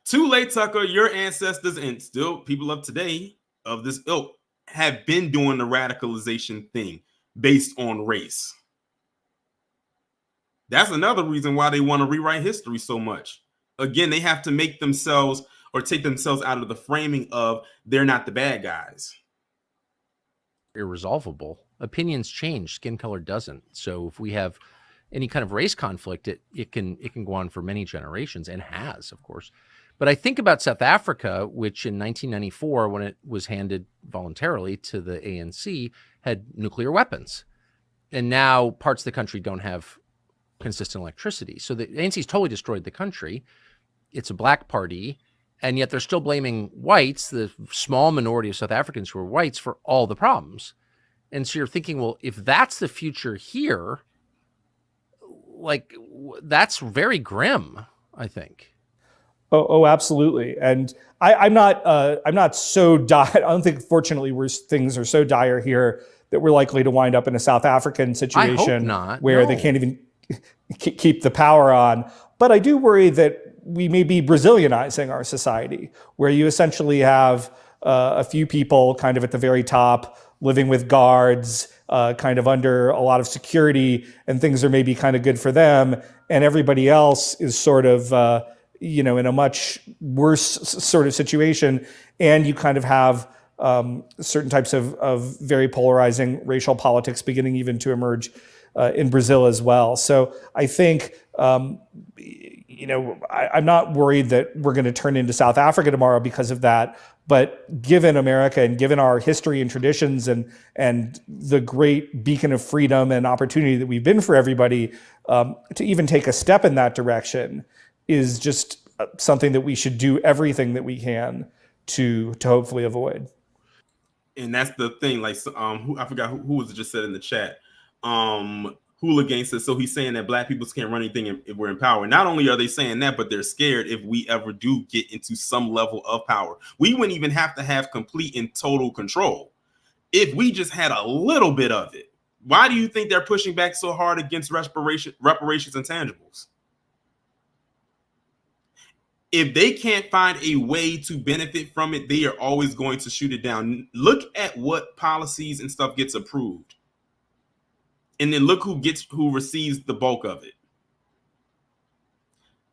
too late, Tucker. Your ancestors and still people of today of this ilk have been doing the radicalization thing based on race. That's another reason why they want to rewrite history so much. Again, they have to make themselves or take themselves out of the framing of they're not the bad guys. Irresolvable. Opinions change, skin color doesn't. So if we have any kind of race conflict, it can go on for many generations, and has, of course. But I think about South Africa, which in 1994, when it was handed voluntarily to the ANC, had nuclear weapons. And now parts of the country don't have consistent electricity. So the ANC's totally destroyed the country. It's a black party. And yet they're still blaming whites, the small minority of South Africans who are whites, for all the problems. And so you're thinking, well, if that's the future here, like, that's very grim, I think. Oh, absolutely. And I'm not so dire. I don't think, fortunately, things are so dire here that we're likely to wind up in a South African situation I hope not. where they can't even keep the power on. But I do worry that we may be Brazilianizing our society, where you essentially have a few people kind of at the very top living with guards, kind of under a lot of security, and things are maybe kind of good for them. And everybody else is sort of, in a much worse sort of situation. And you kind of have certain types of very polarizing racial politics beginning even to emerge in Brazil as well. So I think, I'm not worried that we're going to turn into South Africa tomorrow because of that. But given America and given our history and traditions and the great beacon of freedom and opportunity that we've been for everybody, to even take a step in that direction is just something that we should do everything that we can to hopefully avoid. And that's the thing. Like, I forgot who was just said in the chat. Hooligan says, so he's saying that black people can't run anything if we're in power. Not only are they saying that, but they're scared if we ever do get into some level of power. We wouldn't even have to have complete and total control if we just had a little bit of it. Why do you think they're pushing back so hard against reparations and tangibles? If they can't find a way to benefit from it, they are always going to shoot it down. Look at what policies and stuff gets approved, and then look who receives the bulk of it.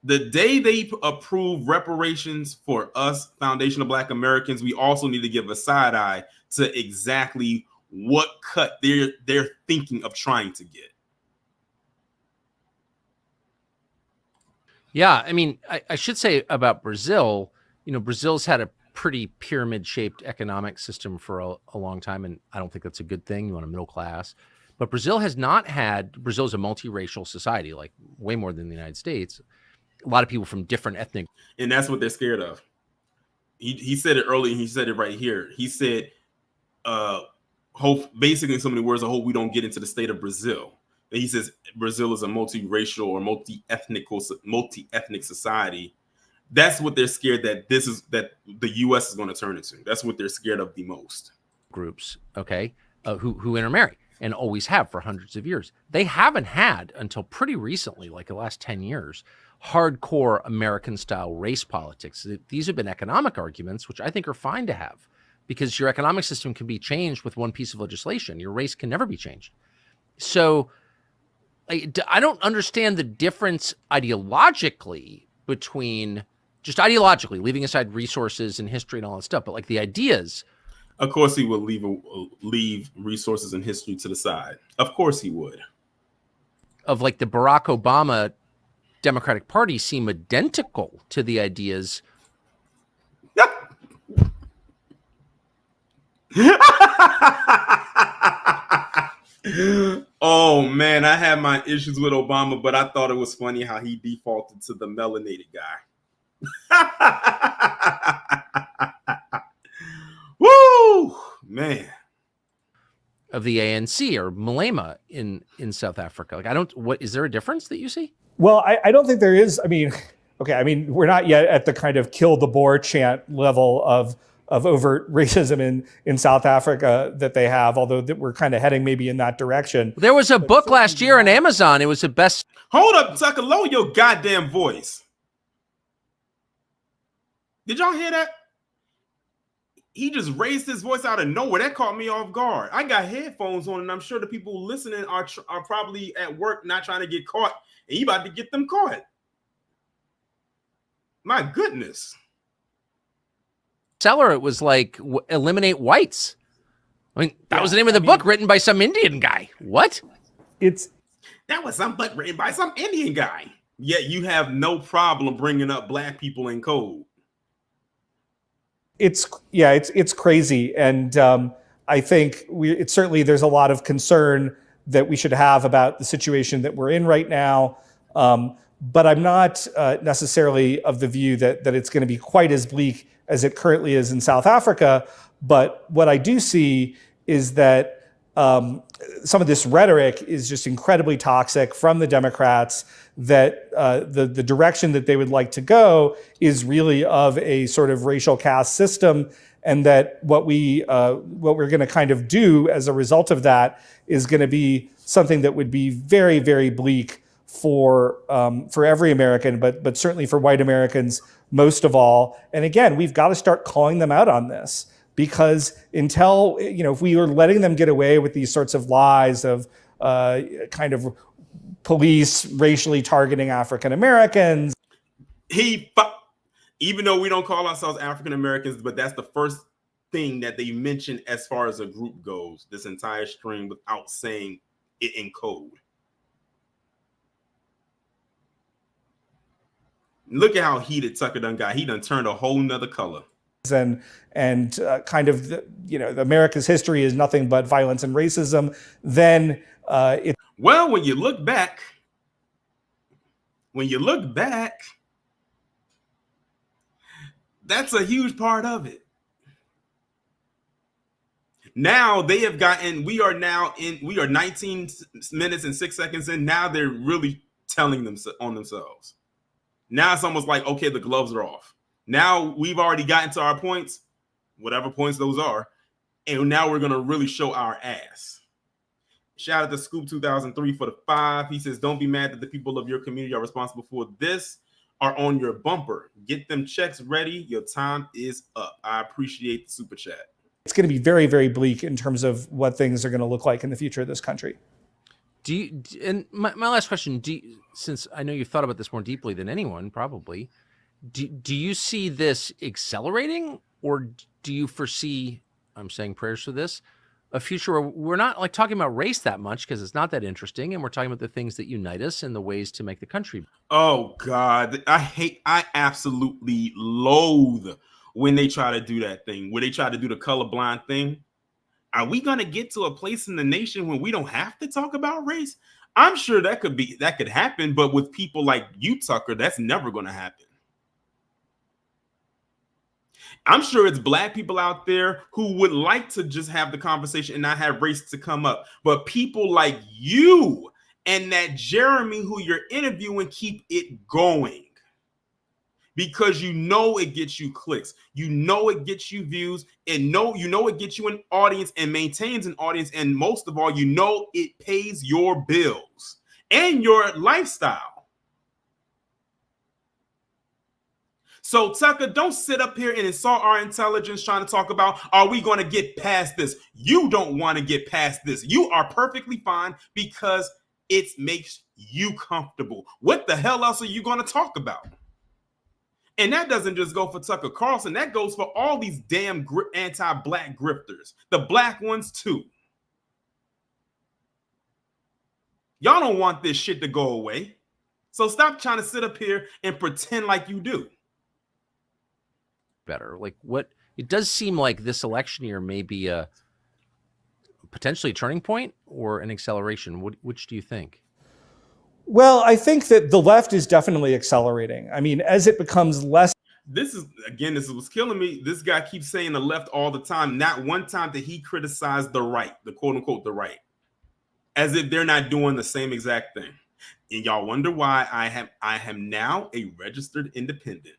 The day they approve reparations for us foundational Black Americans, we also need to give a side eye to exactly what cut they're thinking of trying to get. Yeah, I mean, I should say about Brazil, Brazil's had a pretty pyramid-shaped economic system for a long time, and I don't think that's a good thing. You want a middle class. But Brazil is a multiracial society, like way more than the United States. A lot of people from different ethnic. And that's what they're scared of. He said it earlier, and he said it right here. He said, hope, basically in so many words, I hope we don't get into the state of Brazil. And he says Brazil is a multiracial or multi-ethnic society. That's what they're scared that the U.S. is going to turn into. That's what they're scared of the most. Groups, okay, who intermarry and always have for hundreds of years. They haven't had until pretty recently, like the last 10 years, hardcore American-style race politics. These have been economic arguments, which I think are fine to have, because your economic system can be changed with one piece of legislation. Your race can never be changed. So I don't understand the difference ideologically between, just ideologically, leaving aside resources and history and all that stuff, but like the ideas. Of course he would leave resources and history to the side. Of course he would. Of like the Barack Obama Democratic Party seem identical to the ideas. Oh man, I had my issues with Obama, but I thought it was funny how he defaulted to the melanated guy. Woo, man. Of the ANC or Malema in South Africa. Like, what is there a difference that you see? Well, I don't think there is. I mean, we're not yet at the kind of kill the Boer chant level of overt racism in South Africa that they have, although we're kind of heading maybe in that direction. There was a book last year on Amazon. It was the best. Hold up, Tucker, lower your goddamn voice. Did y'all hear that? He just raised his voice out of nowhere. That caught me off guard. I got headphones on, and I'm sure the people listening are probably at work not trying to get caught, and he about to get them caught. My goodness. Seller, it was like eliminate whites. I mean, that was the name of the book written by some Indian guy. What? That was some book written by some Indian guy. Yet you have no problem bringing up Black people in code. It's crazy, and I think it's certainly there's a lot of concern that we should have about the situation that we're in right now. But I'm not necessarily of the view that it's going to be quite as bleak as it currently is in South Africa. But what I do see is that some of this rhetoric is just incredibly toxic from the Democrats, that the direction that they would like to go is really of a sort of racial caste system, and that what we're going to kind of do as a result of that is going to be something that would be very, very bleak for every American, but certainly for white Americans most of all. And again, we've got to start calling them out on this, because until, if we were letting them get away with these sorts of lies of kind of police racially targeting African Americans. Even though we don't call ourselves African Americans, but that's the first thing that they mentioned as far as a group goes, this entire string, without saying it in code. Look at how heated Tucker done got. He done turned a whole nother color. And kind of, America's history is nothing but violence and racism. Then well, when you look back, that's a huge part of it. Now they have gotten, we are 19 minutes and 6 seconds in. Now they're really telling them on themselves. Now it's almost like, okay, the gloves are off. Now we've already gotten to our points, whatever points those are. And now we're going to really show our ass. Shout out to Scoop 2003 for the 5. He says, don't be mad that the people of your community are responsible for this. are on your bumper. Get them checks ready. Your time is up. I appreciate the super chat. It's going to be very, very bleak in terms of what things are going to look like in the future of this country. And my last question, since I know you've thought about this more deeply than anyone probably, do you see this accelerating, or do you foresee, I'm saying prayers for this, a future where we're not like talking about race that much because it's not that interesting, and we're talking about the things that unite us and the ways to make the country. Oh God, I absolutely loathe when they try to do that thing, where they try to do the colorblind thing. Are we going to get to a place in the nation when we don't have to talk about race? I'm sure that could happen, but with people like you, Tucker, that's never going to happen. I'm sure it's black people out there who would like to just have the conversation and not have race to come up. But people like you and that Jeremy who you're interviewing keep it going. Because you know it gets you clicks, you know it gets you views, and you know it gets you an audience and maintains an audience, and most of all, you know it pays your bills and your lifestyle. So Tucker, don't sit up here and insult our intelligence trying to talk about, are we going to get past this? You don't want to get past this. You are perfectly fine because it makes you comfortable. What the hell else are you going to talk about? And that doesn't just go for Tucker Carlson. That goes for all these damn anti-black grifters. The black ones too. Y'all don't want this shit to go away. So stop trying to sit up here and pretend like you do. Better. Like what it does seem like this election year may be a potentially a turning point or an acceleration. Which do you think? Well, I think that the left is definitely accelerating. I mean, as it becomes less. This is what's killing me. This guy keeps saying the left all the time. Not one time did he criticize the right, the quote unquote, the right, as if they're not doing the same exact thing. And y'all wonder why I am now a registered independent.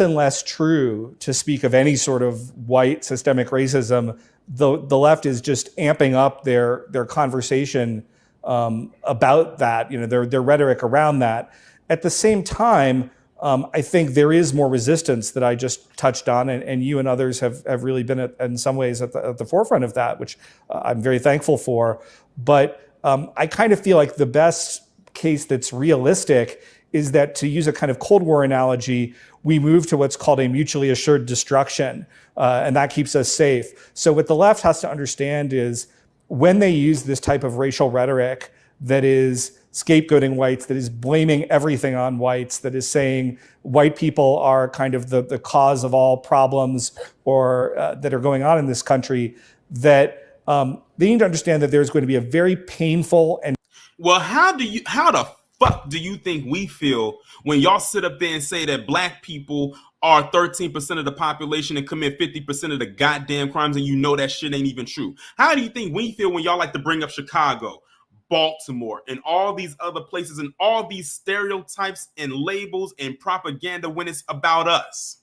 And less true to speak of any sort of white systemic racism. The left is just amping up their conversation about that, their rhetoric around that. At the same time, I think there is more resistance that I just touched on, and you and others have really been in some ways at the forefront of that, which I'm very thankful for. But I kind of feel like the best case that's realistic is that, to use a kind of Cold War analogy, we move to what's called a mutually assured destruction, and that keeps us safe. So what the left has to understand is, when they use this type of racial rhetoric that is scapegoating whites, that is blaming everything on whites, that is saying white people are kind of the cause of all problems or that are going on in this country, that they need to understand that there's going to be a very painful and... Well, how the fuck do you think we feel when y'all sit up there and say that black people are 13% of the population and commit 50% of the goddamn crimes, and you know that shit ain't even true? How do you think we feel when y'all like to bring up Chicago, Baltimore, and all these other places and all these stereotypes and labels and propaganda when it's about us?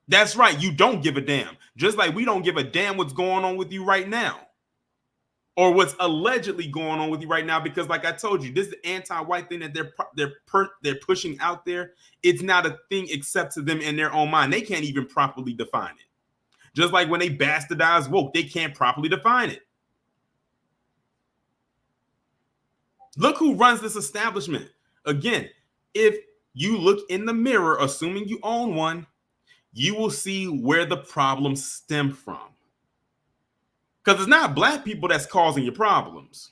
That's right, you don't give a damn. Just like we don't give a damn what's going on with you right now, or what's allegedly going on with you right now, because like I told you, this is the anti-white thing that they're pushing out there. It's not a thing except to them in their own mind. They can't even properly define it. Just like when they bastardize woke, they can't properly define it. Look who runs this establishment. Again, if you look in the mirror, assuming you own one, you will see where the problems stem from. Because it's not black people that's causing your problems.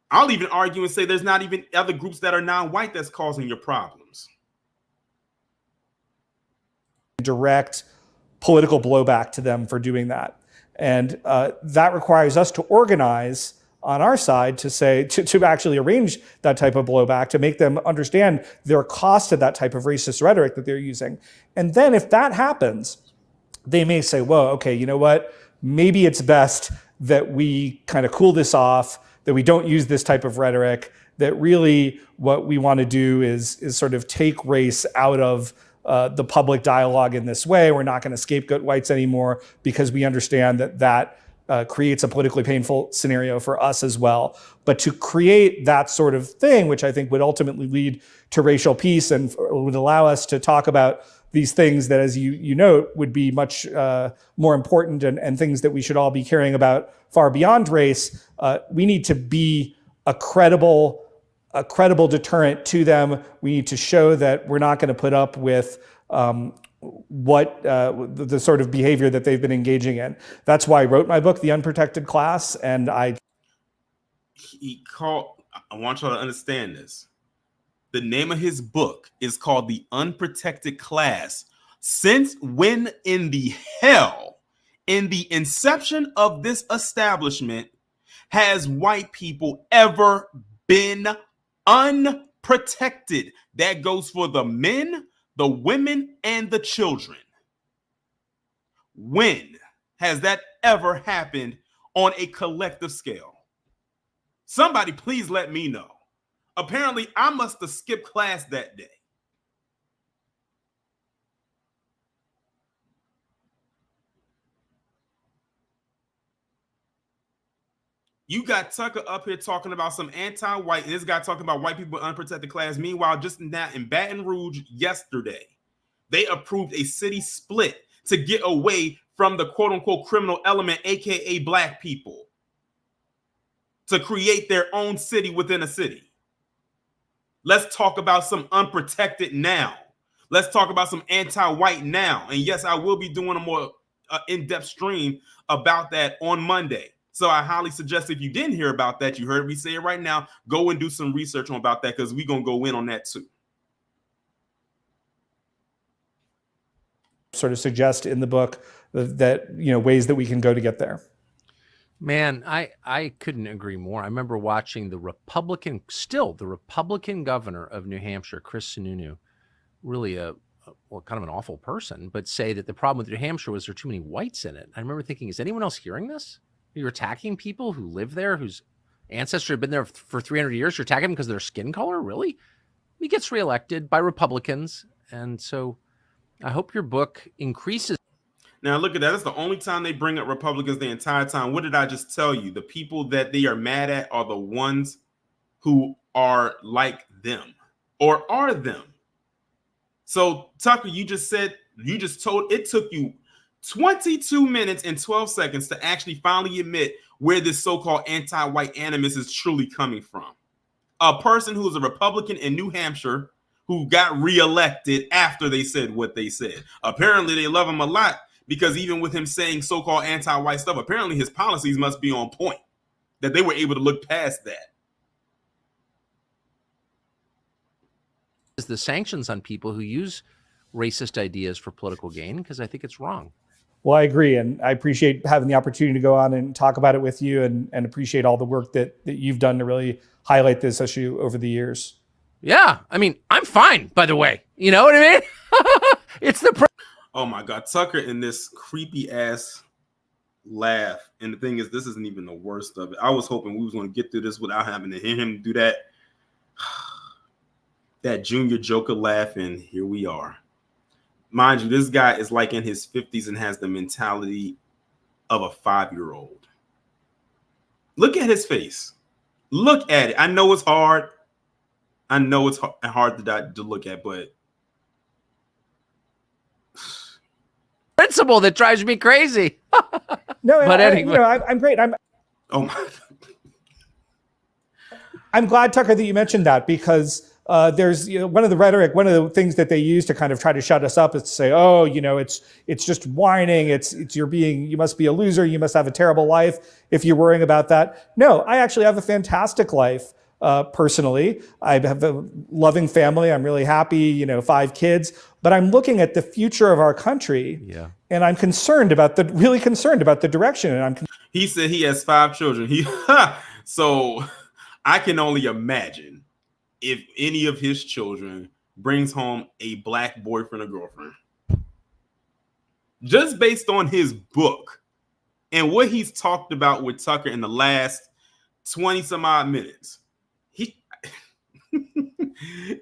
I'll even argue and say there's not even other groups that are non-white that's causing your problems. Direct political blowback to them for doing that. And that requires us to organize on our side to say, to actually arrange that type of blowback, to make them understand their cost to that type of racist rhetoric that they're using. And then if that happens, they may say, whoa, okay, you know what? Maybe it's best that we kind of cool this off, that we don't use this type of rhetoric, that really what we want to do is sort of take race out of the public dialogue in this way. We're not going to scapegoat whites anymore because we understand that creates a politically painful scenario for us as well. But to create that sort of thing, which I think would ultimately lead to racial peace and would allow us to talk about these things that, as you note, would be much more important and things that we should all be caring about far beyond race, we need to be a credible deterrent to them. We need to show that we're not going to put up with the sort of behavior that they've been engaging in. That's why I wrote my book, The Unprotected Class, and I want y'all to understand this. The name of his book is called The Unprotected Class. Since when in the hell, in the inception of this establishment, has white people ever been unprotected? That goes for the men, the women, and the children. When has that ever happened on a collective scale? Somebody please let me know. Apparently, I must have skipped class that day. You got Tucker up here talking about some anti-white, and this guy talking about white people in unprotected class. Meanwhile, just now in Baton Rouge yesterday, they approved a city split to get away from the quote-unquote criminal element, aka black people, to create their own city within a city. Let's talk about some unprotected now. Let's talk about some anti-white now. And yes, I will be doing a more in-depth stream about that on Monday. So I highly suggest, if you didn't hear about that, you heard me say it right now, go and do some research on about that, because we're going to go in on that too. Sort of suggest in the book that, ways that we can go to get there. Man, I couldn't agree more. I remember watching the Republican governor of New Hampshire, Chris Sununu, really kind of an awful person, but say that the problem with New Hampshire was there were too many whites in it. I remember thinking, is anyone else hearing this? You're attacking people who live there, whose ancestors have been there for 300 years. You're attacking them because of their skin color? Really? He gets reelected by Republicans. And so I hope your book increases. Now, look at that. That's the only time they bring up Republicans the entire time. What did I just tell you? The people that they are mad at are the ones who are like them or are them. So, Tucker, you just told it took you 22 minutes and 12 seconds to actually finally admit where this so-called anti-white animus is truly coming from. A person who is a Republican in New Hampshire who got reelected after they said what they said. Apparently, they love him a lot, because even with him saying so-called anti-white stuff, apparently his policies must be on point, that they were able to look past that. The sanctions on people who use racist ideas for political gain, because I think it's wrong. Well, I agree. And I appreciate having the opportunity to go on and talk about it with you, and appreciate all the work that you've done to really highlight this issue over the years. Yeah. I mean, I'm fine, by the way. You know what I mean? It's the Oh my God, Tucker in this creepy ass laugh. And the thing is, this isn't even the worst of it. I was hoping we was going to get through this without having to hear him do that. That Junior Joker laugh, and here we are. Mind you, this guy is like in his 50s and has the mentality of a 5-year-old. Look at his face. Look at it. I know it's hard. I know it's hard to look at, but principle that drives me crazy. No, but anyway, I'm great. Oh my God. I'm glad, Tucker, that you mentioned that, because there's one of the things that they use to kind of try to shut us up is to say, oh, it's just whining. You must be a loser. You must have a terrible life if you're worrying about that. No, I actually have a fantastic life. Personally, I have a loving family. I'm really happy, 5 kids, but I'm looking at the future of our country. Yeah. And I'm really concerned about the direction. And he said he has 5 children. So I can only imagine if any of his children brings home a black boyfriend or girlfriend. Just based on his book and what he's talked about with Tucker in the last 20 some odd minutes.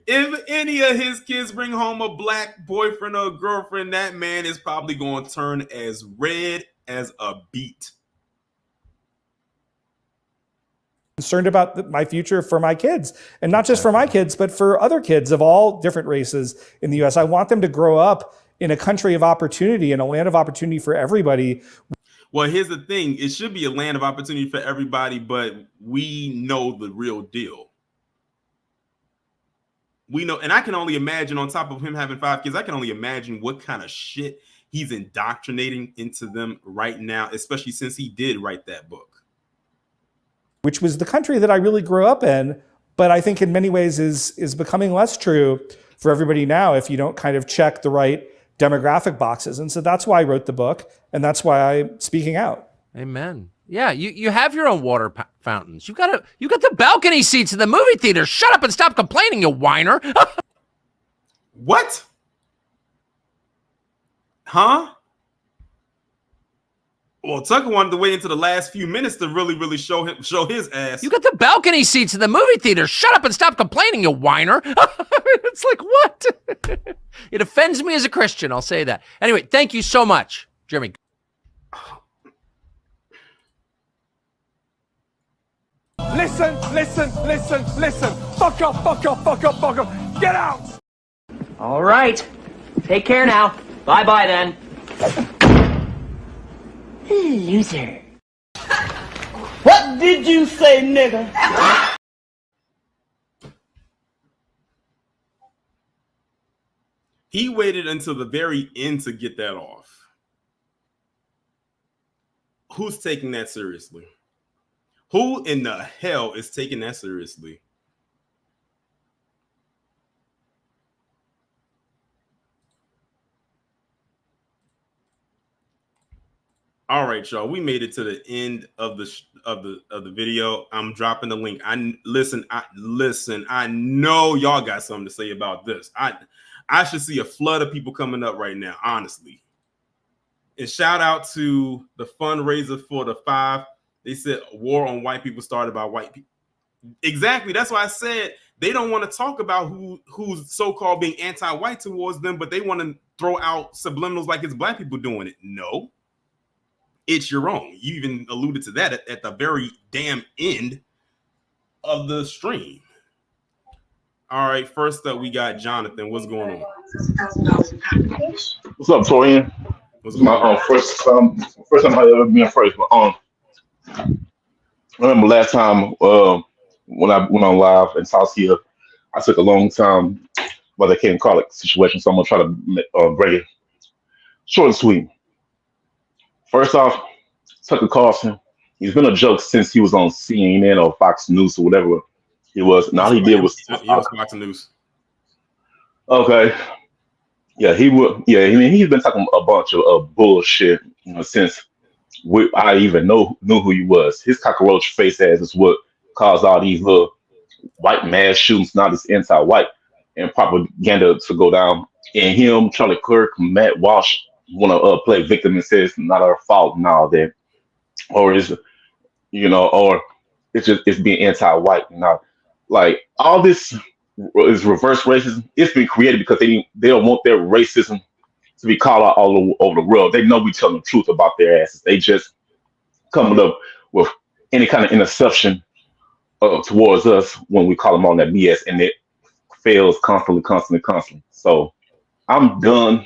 If any of his kids bring home a black boyfriend or girlfriend, that man is probably going to turn as red as a beet. concerned about my future for my kids, and not just for my kids, but for other kids of all different races in the U.S. I want them to grow up in a country of opportunity and a land of opportunity for everybody. Well, here's the thing. It should be a land of opportunity for everybody, but we know the real deal. We know, and I can only imagine, on top of him having 5 kids, I can only imagine what kind of shit he's indoctrinating into them right now, especially since he did write that book. Which was the country that I really grew up in, but I think in many ways is becoming less true for everybody now if you don't kind of check the right demographic boxes. And so that's why I wrote the book, and that's why I'm speaking out. Amen. Yeah, you have your own water fountains. You got the balcony seats in the movie theater. Shut up and stop complaining, you whiner. What? Huh? Well, Tucker wanted to wait into the last few minutes to really show his ass. You got the balcony seats in the movie theater. Shut up and stop complaining, you whiner. It's like, what? It offends me as a Christian, I'll say that. Anyway, thank you so much, Jeremy. Listen. Fuck up. Get out. All right. Take care now. Bye-bye then. Loser. What did you say, nigga? He waited until the very end to get that off. Who's taking that seriously? Who in the hell is taking that seriously? All right, y'all. We made it to the end of the video. I'm dropping the link. I know y'all got something to say about this. I should see a flood of people coming up right now, honestly. And shout out to the fundraiser for the 5. They said war on white people started by white people. Exactly. That's why I said they don't want to talk about who's so-called being anti-white towards them, but they want to throw out subliminals like it's black people doing it. No. It's your own. You even alluded to that at the very damn end of the stream. All right, first up, we got Jonathan. What's going on? What's up, Torian? What's going on? First time I ever been first. But I remember last time when I went on live in South here, I took a long time by the Ken Carlson situation, so I'm gonna try to break it short and sweet. First off, Tucker Carlson, he's been a joke since he was on CNN or Fox News or whatever he was. And all he did was Fox News. Okay. Yeah, he would. Yeah, I mean, he's been talking a bunch of bullshit, since I even knew who he was. His cockroach face ass is what caused all these little white mass shootings, not this anti-white and propaganda to go down. And him, Charlie Kirk, Matt Walsh want to play victim and say it's not our fault and all that, or it's or it's being anti-white. Now, like all this is reverse racism. It's been created because they don't want their racism to be called out all over the world. They know we tell the truth about their asses. They just coming up with any kind of interception towards us when we call them on that BS, and it fails constantly. So I'm done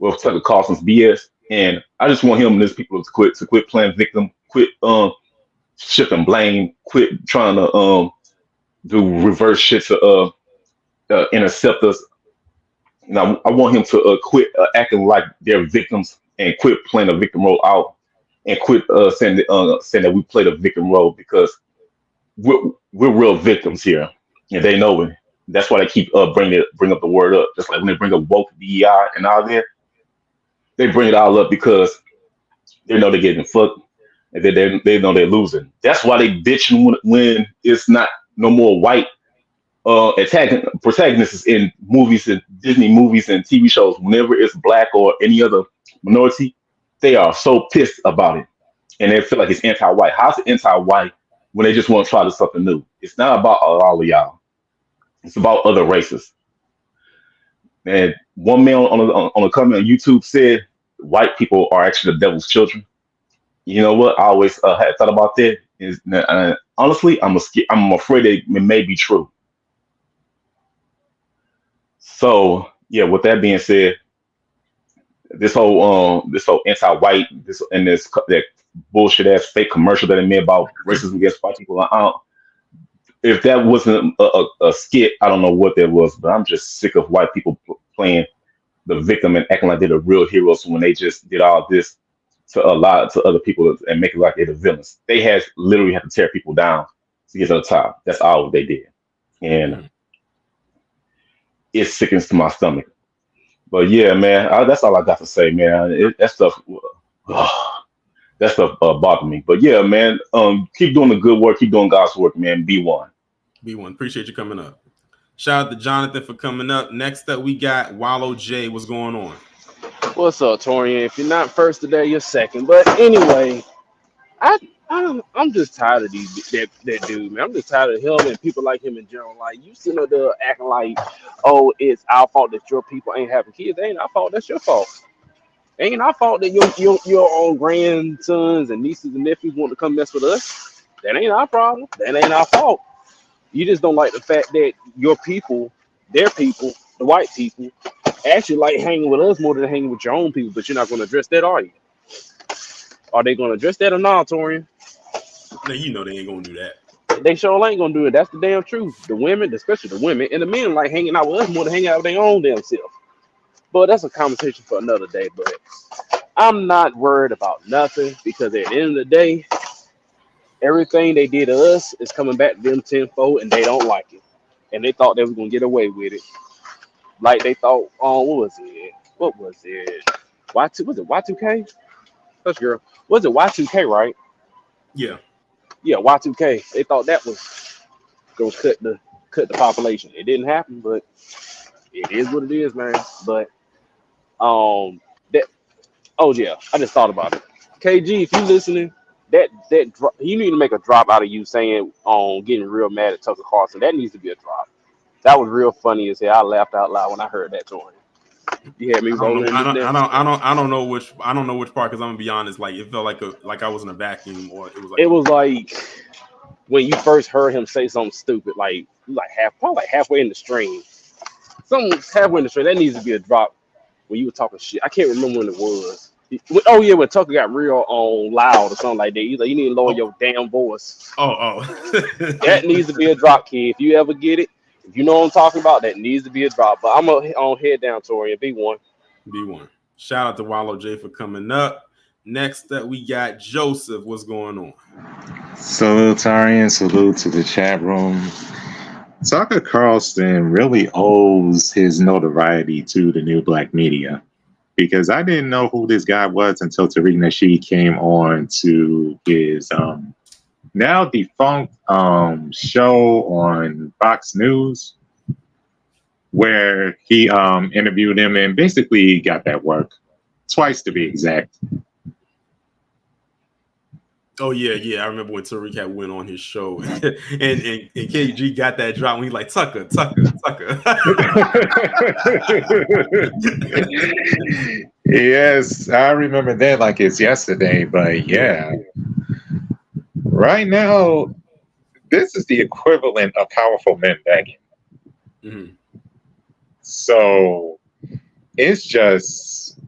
with Tucker Carlson's BS, and I just want him and his people to quit playing victim, quit shifting blame, quit trying to do reverse shit to intercept us. Now I want him to quit acting like they're victims and quit playing a victim role out, and quit saying that we play the victim role, because we're real victims here, and they know it. That's why they keep bring up the word up, just like when they bring up woke DEI and all that. They bring it all up because they know they're getting fucked, and they know they're losing. That's why they bitching when it's not no more white protagonists in movies and Disney movies and TV shows. Whenever it's black or any other minority, they are so pissed about it, and they feel like it's anti-white. How's it anti-white when they just want to try something new? It's not about all of y'all. It's about other races. And one man on a comment on YouTube said white people are actually the devil's children. You know what? I always had thought about that. Is honestly, I'm afraid it may be true. So yeah, with that being said, this whole anti-white that bullshit ass fake commercial that they made about racism against white people. If that wasn't a skit, I don't know what that was, but I'm just sick of white people playing the victim and acting like they're the real heroes when they just did all this to a lot to other people and make it like they're the villains. They literally had to tear people down to get to the top. That's all they did, and it sickens to my stomach. But yeah, man, that's all I got to say, man. That stuff, bothered me. But yeah, man, keep doing the good work, keep doing God's work, man. Be one. B1, appreciate you coming up. Shout out to Jonathan for coming up. Next up, we got Wallow J. What's going on? What's up, Torian? If you're not first today, you're second. But anyway, I'm just tired of that dude, man. I'm just tired of him and people like him in general. Like, you sitting up there acting like, oh, it's our fault that your people ain't having kids. It ain't our fault. That's your fault. It ain't our fault that your own grandsons and nieces and nephews want to come mess with us. That ain't our problem. That ain't our fault. You just don't like the fact that your people, their people, the white people, actually like hanging with us more than hanging with your own people. But you're not going to address that, are you? Are they going to address that or not, Torian? Now, you know they ain't going to do that. They sure ain't going to do it. That's the damn truth. The women, especially the women, and the men like hanging out with us more than hanging out with their own damn self. But that's a conversation for another day. But I'm not worried about nothing because at the end of the day, everything they did to us is coming back to them tenfold, and they don't like it. And they thought they was going to get away with it. Like they thought, what was it? Y2, was it Y2K? Hush, girl. Was it Y2K, right? Yeah, Y2K. They thought that was gonna cut the population. It didn't happen, but it is what it is, man. But that oh yeah, I just thought about it. KG, if you listening, you need to make a drop out of you saying getting real mad at Tucker Carlson. That needs to be a drop. That was real funny as hell. I laughed out loud when I heard that, Tony. You had me rolling. I don't know which part, because I'm gonna be honest. Like, it felt like I was in a vacuum, or it was like when you first heard him say something stupid, probably halfway in the stream. Something halfway in the stream. That needs to be a drop when you were talking shit. I can't remember when it was. Oh yeah, when Tucker got real loud or something like that. He's like, you need to lower your damn voice. Oh. That needs to be a drop, kid. If you ever get it, if you know what I'm talking about, that needs to be a drop. But I'm gonna head down, Tori, and B1. Shout out to Wallow J for coming up. Next up, we got Joseph. What's going on? Salute, Tarian. Salute to the chat room. Tucker Carlson really owes his notoriety to the new black media, because I didn't know who this guy was until Tariq Nasheed came on to his now defunct show on Fox News, where he interviewed him and basically got that work twice, to be exact. Oh yeah. I remember when Tariq had went on his show, and KG got that drop when he like Tucker. Yes, I remember that like it's yesterday. But yeah, right now, this is the equivalent of powerful men begging. Mm-hmm. So it's just,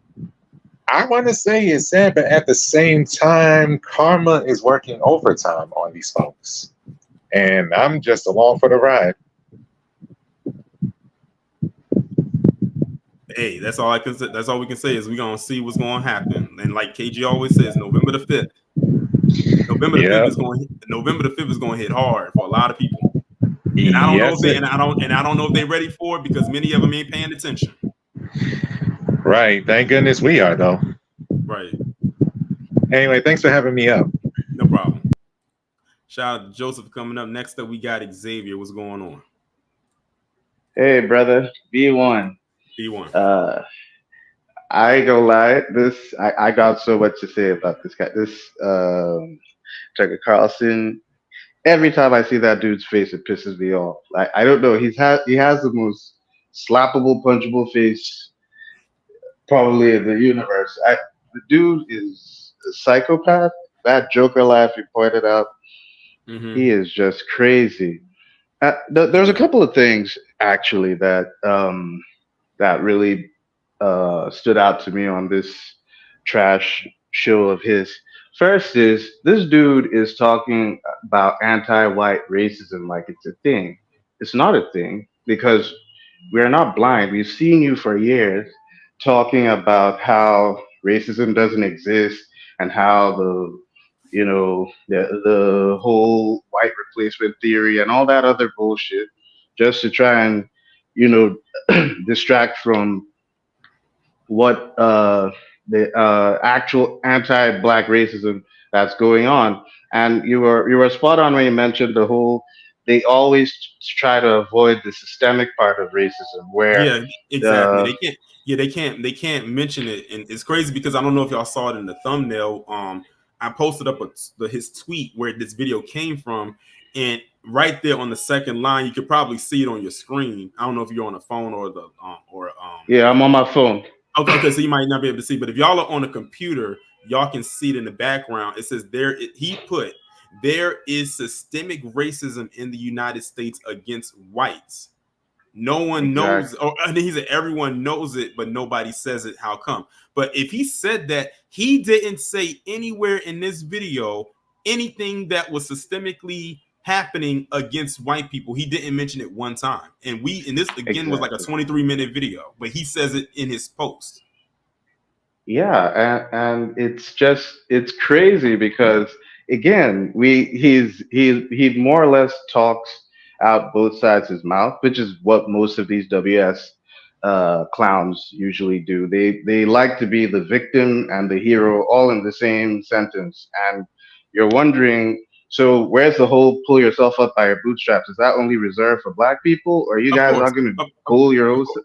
I want to say it's sad, but at the same time, karma is working overtime on these folks. And I'm just along for the ride. Hey, that's all I can say. That's all we can say is we're gonna see what's gonna happen. And like KG always says, November the 5th. November the 5th is going to hit hard for a lot of people. And I don't know if I don't know if they're ready for it, because many of them ain't paying attention. Right. Thank goodness we are, though. Right. Anyway, thanks for having me up. No problem. Shout out to Joseph coming up. Next up, we got Xavier. What's going on? Hey, brother. B1. I ain't gonna lie. I got so much to say about this guy. Tucker Carlson. Every time I see that dude's face, it pisses me off. I don't know. He has the most slappable, punchable face probably in the universe. The dude is a psychopath. that Joker laugh you pointed out, Mm-hmm. he is just crazy. There's a Yeah. couple of things actually that really stood out to me on this trash show of his. First is this dude is talking about anti-white racism like it's a thing. It's not a thing because we are not blind. We've seen you for years talking about how racism doesn't exist and how the whole white replacement theory and all that other bullshit just to try and you know distract from what the actual anti-black racism that's going on. And you were spot on when you mentioned the whole. They always try to avoid the systemic part of racism, where Yeah, exactly. the They can't. Yeah, they can't mention it, and it's crazy because I don't know if y'all saw it in the thumbnail. I posted up his tweet where this video came from, and right there on the second line, you could probably see it on your screen. I don't know if you're on a phone or the yeah, I'm on my phone. Okay, so you might not be able to see, but if y'all are on a computer, y'all can see it in the background. It says there is systemic racism in the United States against whites. No one knows, Exactly. or and he said everyone knows it, but nobody says it. How come? But if he said that, he didn't say anywhere in this video anything that was systemically happening against white people. He didn't mention it one time. And this again was like a Exactly. 23-minute video, but he says it in his post. Yeah, and it's crazy because again, he more or less talks out both sides of his mouth, which is what most of these WS clowns usually do. They like to be the victim and the hero all in the same sentence, and you're wondering, so where's the whole pull yourself up by your bootstraps? Is that only reserved for black people, or you Of guys course, are going to of, of, pull your of own? course,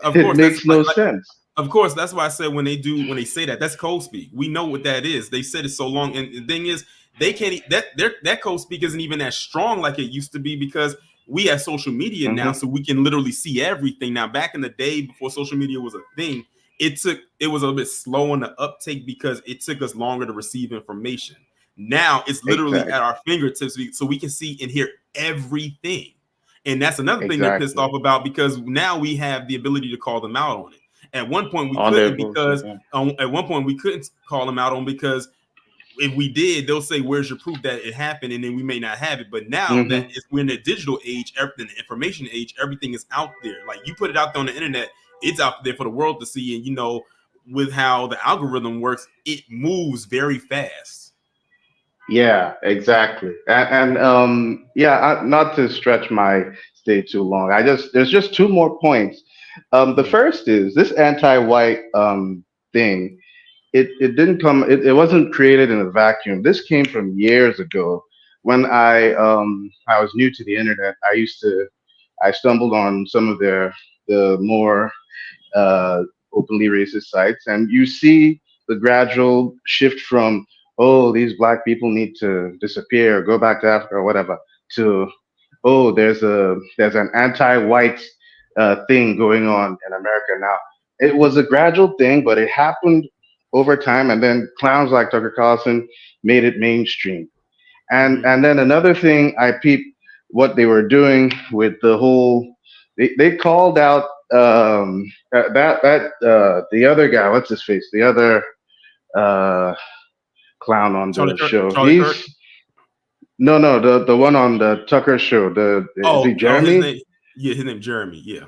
of It course. That's makes no sense. of course, that's why I said when they say that, that's code speak. We know what that is. They said it so long, and the thing is, they can't that code speak isn't even as strong like it used to be because we have social media now, Hmm. so we can literally see everything. Now, back in the day before social media was a thing, it was a little bit slow on the uptake because it took us longer to receive information. Now it's literally Exactly. at our fingertips, so we can see and hear everything. And that's another thing they're pissed Exactly. off about because now we have the ability to call them out on it. At one point we On their couldn't bullshit. because Yeah. at one point we couldn't call them out on because if we did, they'll say, "Where's your proof that it happened?" And then we may not have it. But now that Hmm. we're in the digital age, everything, the information age, everything is out there. Like you put it out there on the internet, it's out there for the world to see. And with how the algorithm works, it moves very fast. Yeah, exactly. And yeah, not to stretch my stay too long. There's just two more points. The Mhm. first is this anti-white thing. It didn't come. It wasn't created in a vacuum. This came from years ago when I was new to the internet. I stumbled on some of the more uh, openly racist sites, and you see the gradual shift from oh these black people need to disappear, or go back to Africa or whatever, to oh there's an anti-white thing going on in America now. It was a gradual thing, but it happened over time, and then clowns like Tucker Carlson made it mainstream. Mhm. And then another thing I peeped what they were doing with the whole they called out the other guy, what's his face? The other uh clown on Charlie the Kirk. show. Charlie Kirk. He's no, the one on the Tucker show. The is he His Jeremy? name. Yeah, his name Jeremy. Yeah.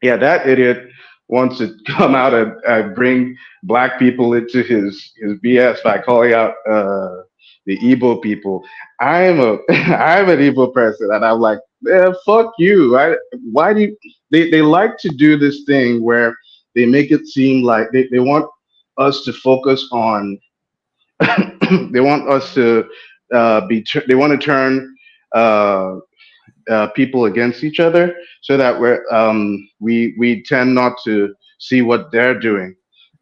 Yeah, that idiot wants to come out and bring black people into his BS by calling out the Igbo people. I'm a I'm an Igbo person, and I'm like, fuck you. Why do you, they like to do this thing where they make it seem like they want us to focus on they want us to they want to turn uh, people against each other, so that we tend not to see what they're doing,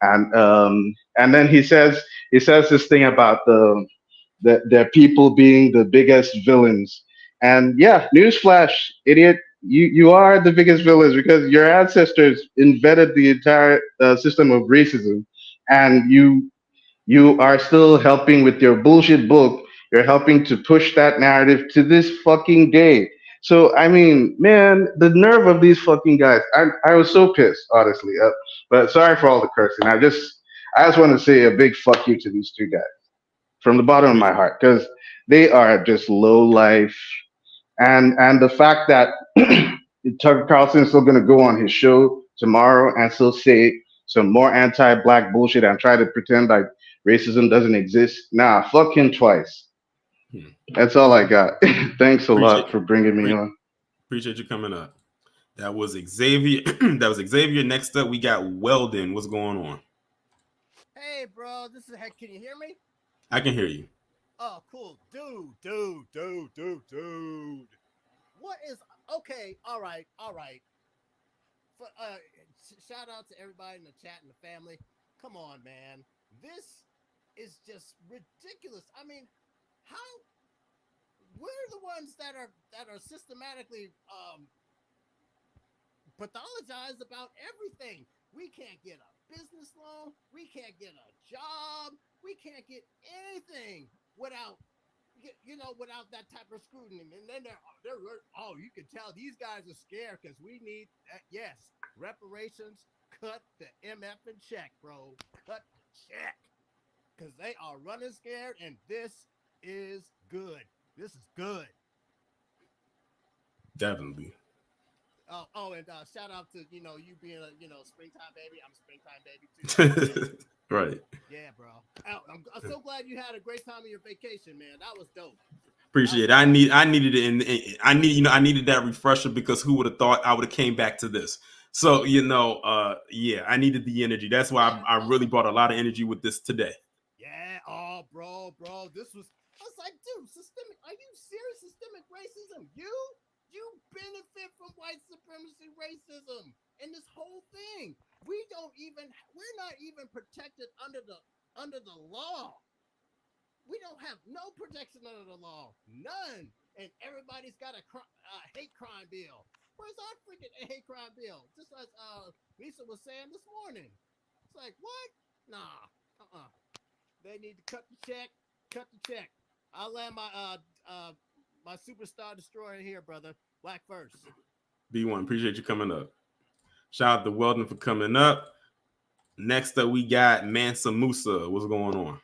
and then he says this thing about the people being the biggest villains, and yeah, newsflash, idiot, you are the biggest villains because your ancestors invented the entire system of racism, and You are still helping with your bullshit book. You're helping to push that narrative to this fucking day. So I mean, man, the nerve of these fucking guys. I was so pissed, honestly. But sorry for all the cursing. I just want to say a big fuck you to these two guys from the bottom of my heart because they are just low life. And the fact that Tucker Carlson is still going to go on his show tomorrow and still say some more anti-black bullshit and try to pretend like racism doesn't exist. Nah, fuck him twice. That's all I got. Thanks a lot for bringing me on. Appreciate you coming up. That was Xavier. That was Xavier. Next up, we got Weldon. What's going on? Hey, bro. This is Heck. Can you hear me? I can hear you. Oh, cool. Dude. What is... Okay, all right. Shout out to everybody in the chat and the family. Come on, man. This is just ridiculous. I mean, how... We're the ones that are systematically pathologized about everything. We can't get a business loan. We can't get a job. We can't get anything without that type of scrutiny. And then you can tell these guys are scared because we need yes, reparations. Cut the MF and check, bro. Cut the check because they are running scared, and this is good. This is good. Definitely. And shout out to you being a springtime baby. I'm a springtime baby too. Right. Yeah, bro. I'm so glad you had a great time on your vacation, man. That was dope. Appreciate it. I needed it, and I needed that refresher because who would have thought I would have came back to this? So I needed the energy. That's why I really brought a lot of energy with this today. Yeah. Oh, bro. This was. I was like, dude, systemic. Are you serious? Systemic racism? You benefit from white supremacy racism and this whole thing. We're not even protected under the law. We don't have no protection under the law, none. And everybody's got a hate crime bill. Where's our freaking hate crime bill? Just as Lisa was saying this morning. It's like, what? Nah, They need to cut the check. Cut the check. I'll land my superstar destroyer here, brother. Black first. B1, appreciate you coming up. Shout out to Weldon for coming up. Next up, we got Mansa Musa. What's going on?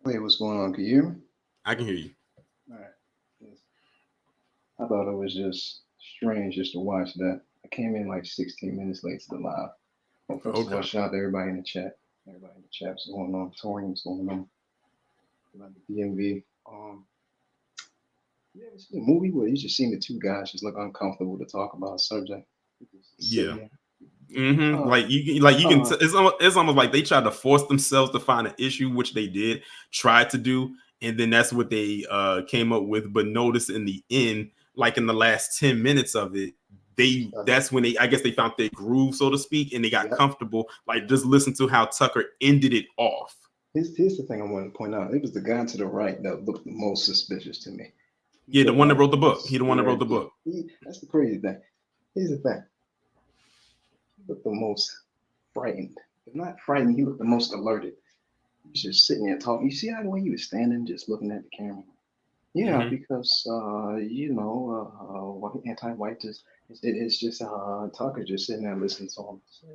Hey, what's going on? Can you hear me? I can hear you. All right. Yes. I thought it was just strange just to watch that. I came in like 16 minutes late to the live. First of all, shout out to everybody in the chat. Everybody in the chat, what's going on? Torian, what's going on? About the DMV. You ever seen a movie where you just seen the two guys just look uncomfortable to talk about a subject? Yeah. Like you can. It's almost like they tried to force themselves to find an issue, which they did try to do, and then that's what they came up with. But notice in the end, like in the last 10 minutes of it, that's when I guess they found their groove, so to speak, and they got comfortable. Like just listen to how Tucker ended it off. Here's the thing I wanted to point out. It was the guy to the right that looked the most suspicious to me. Yeah, the one that wrote the book. He the one that wrote the book. That's the crazy thing. Here's the thing. He looked the most frightened. If not frightened, he looked the most alerted. He was just sitting there talking. You see how the way he was standing, just looking at the camera? Yeah, because anti-white it's just Tucker just sitting there listening to him. So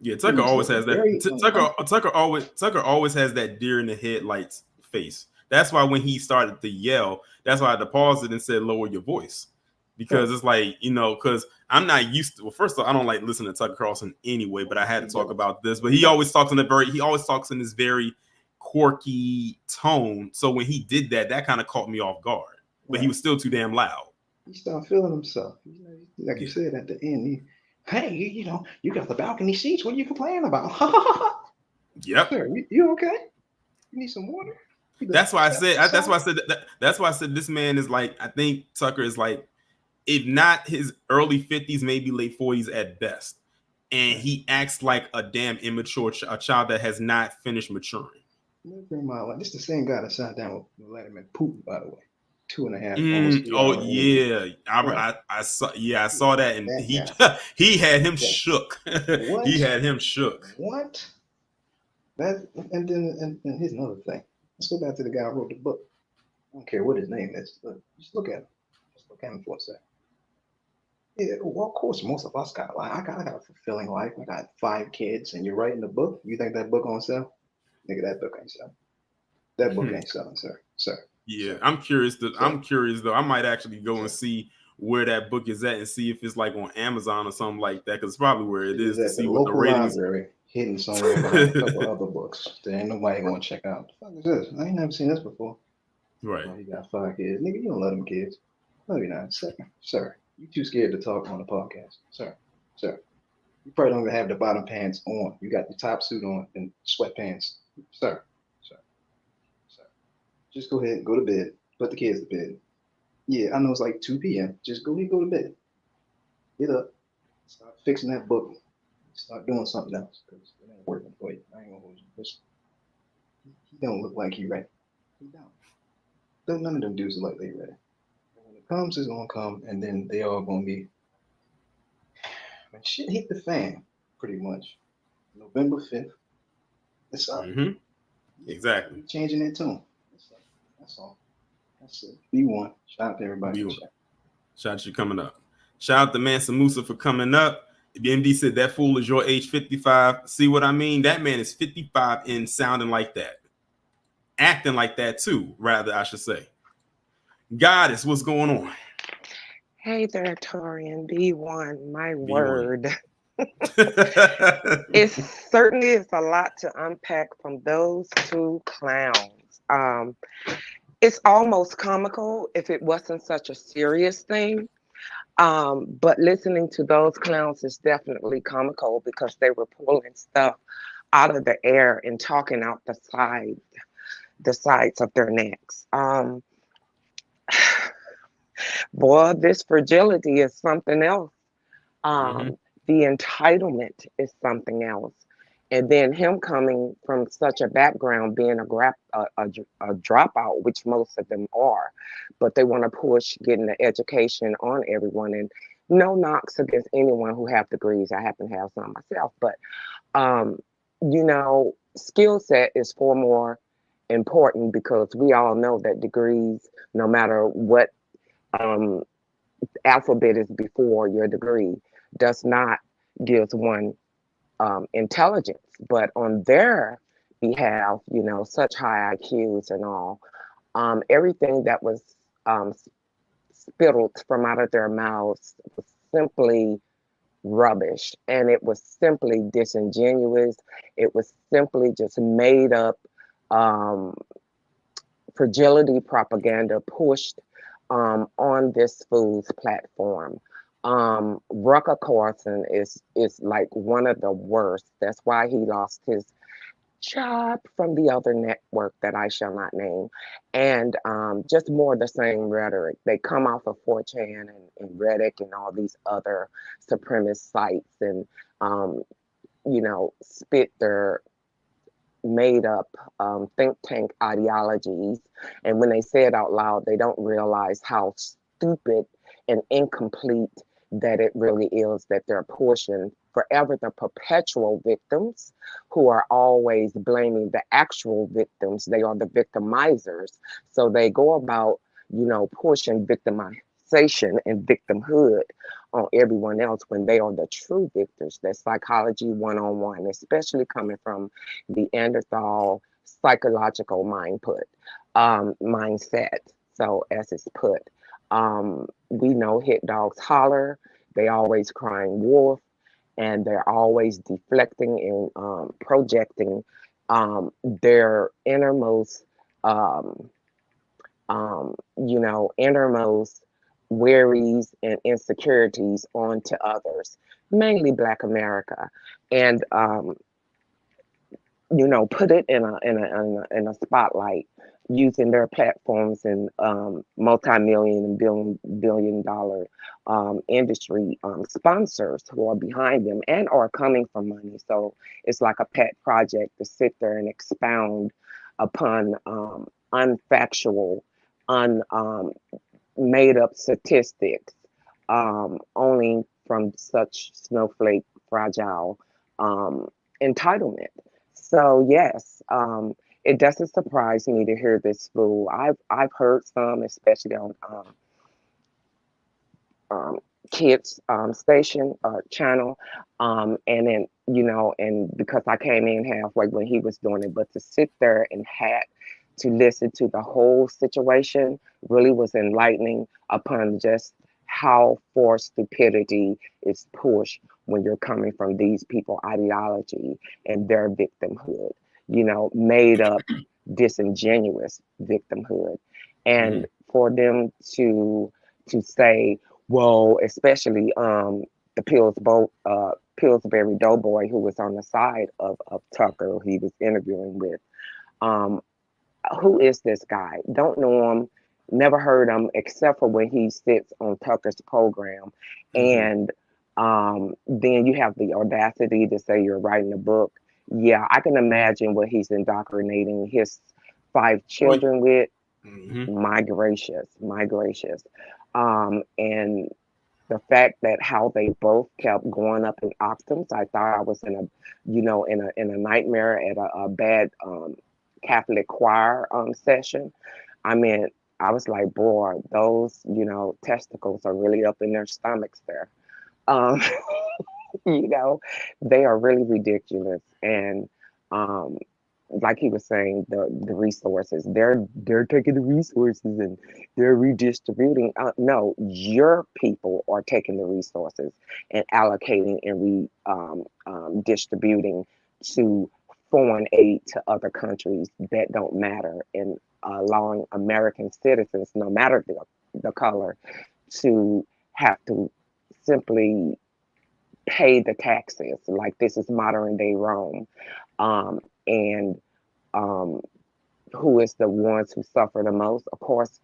yeah, Tucker always has that. Tucker always has that deer in the headlights face. That's why when he started to yell, that's why I had to pause it and said lower your voice, because it's like because I'm not used to. Well, first of all, I don't like listening to Tucker Carlson anyway, but I had to talk about this. But he always talks in this very quirky tone. So when he did that kind of caught me off guard. But he was still too damn loud. He started feeling himself, like you said at the end. Hey, you got the balcony seats. What are you complaining about? Yep. Sir, you okay? You need some water? That's why I said this man is like, I think Tucker is like, if not his early 50s, maybe late 40s at best. And he acts like a damn immature a child that has not finished maturing. This is the same guy that sat down with Vladimir Putin, by the way. 2.5. Oh yeah, I saw that, and he had him shook. He had him shook. What? That and here's another thing. Let's go back to the guy who wrote the book. I don't care what his name is. Just look at him. Just look at him for a second. Yeah, well, of course, most of us got like I got a fulfilling life. I got 5 kids, and you're writing a book. You think that book gonna sell? Nigga, that book ain't selling. That book ain't selling, sir. Yeah, Sir. I'm curious. Sir. I'm curious though. I might actually go and see where that book is at and see if it's like on Amazon or something like that. Because it's probably where it It is is to at the see what the local ratings. library, hidden somewhere behind a couple other books. There ain't nobody gonna check out. What the fuck is this? I ain't never seen this before. Right. Oh, he got 5 kids. Nigga, you don't love them kids. No, you're not. Sir, you too scared to talk on the podcast. Sir. You probably don't even have the bottom pants on. You got the top suit on and sweatpants. Sir. Just go ahead, go to bed. Put the kids to bed. Yeah, I know it's like 2 p.m. Just go ahead, go to bed. Get up. Start fixing that book. Start doing something else because it ain't working for you. I ain't gonna hold you. Listen, he don't look like he ready. He don't. None of them dudes look like they ready. And when it comes, it's gonna come, and then they all gonna be. When shit hit the fan, pretty much. November 5th. It's up. Exactly. Changing that tune. That's all. That's it. B1. Shout out to everybody in the chat. Shout out to you coming up. Shout out to Mansa Musa for coming up. The MD said that fool is your age 55. See what I mean? That man is 55 and sounding like that. Acting like that too, rather, I should say. Goddess, what's going on? Hey there, Torian. B1, my word. It certainly is a lot to unpack from those two clowns. It's almost comical if it wasn't such a serious thing. But listening to those clowns is definitely comical because they were pulling stuff out of the air and talking out the sides of their necks. Boy, this fragility is something else. The entitlement is something else. And then him coming from such a background, being a dropout, which most of them are, but they want to push getting the education on everyone. And no knocks against anyone who have degrees. I happen to have some myself, but skill set is far more important because we all know that degrees, no matter what alphabet is before your degree, does not give one intelligence. But on their behalf, such high IQs and all, everything that was spittled from out of their mouths was simply rubbish, and it was simply disingenuous. It was simply just made up fragility propaganda pushed on this fool's platform. Rucker Carlson is like one of the worst. That's why he lost his job from the other network that I shall not name. And just more of the same rhetoric. They come off of 4chan and Reddit and all these other supremacist sites and, spit their made up think tank ideologies. And when they say it out loud, they don't realize how stupid and incomplete that it really is that they're pushing forever the perpetual victims who are always blaming the actual victims. They are the victimizers. So they go about, pushing victimization and victimhood on everyone else when they are the true victors. That's psychology 101, especially coming from the Neanderthal psychological mindset. So as it's put, we know hit dogs holler. They always crying wolf, and they're always deflecting and projecting their innermost, innermost worries and insecurities onto others, mainly Black America, and put it in a spotlight using their platforms and multi-million and billion dollar industry sponsors who are behind them and are coming from money. So it's like a pet project to sit there and expound upon unfactual, made up statistics, only from such snowflake fragile entitlement. So yes, it doesn't surprise me to hear this fool. I've heard some, especially on um, kids station channel, and then and because I came in halfway when he was doing it, but to sit there and had to listen to the whole situation really was enlightening upon just how far stupidity is pushed when you're coming from these people ideology and their victimhood, made up disingenuous victimhood, and for them to say, well, especially the Pillsbury Doughboy who was on the side of Tucker, who he was interviewing with. Who is this guy? Don't know him, never heard him except for when he sits on Tucker's program. And then you have the audacity to say you're writing a book. Yeah, I can imagine what he's indoctrinating his 5 children with. My gracious, my gracious. And the fact that how they both kept going up in octaves, I thought I was in a nightmare at a bad Catholic choir session. I mean, I was like, boy, those testicles are really up in their stomachs there. Um, they are really ridiculous, and like he was saying, the resources, they're taking the resources and they're redistributing. No, your people are taking the resources and allocating and distributing to foreign aid to other countries that don't matter, and allowing American citizens, no matter the color, to have to simply pay the taxes. Like, this is modern day Rome. And who is the ones who suffer the most? Of course,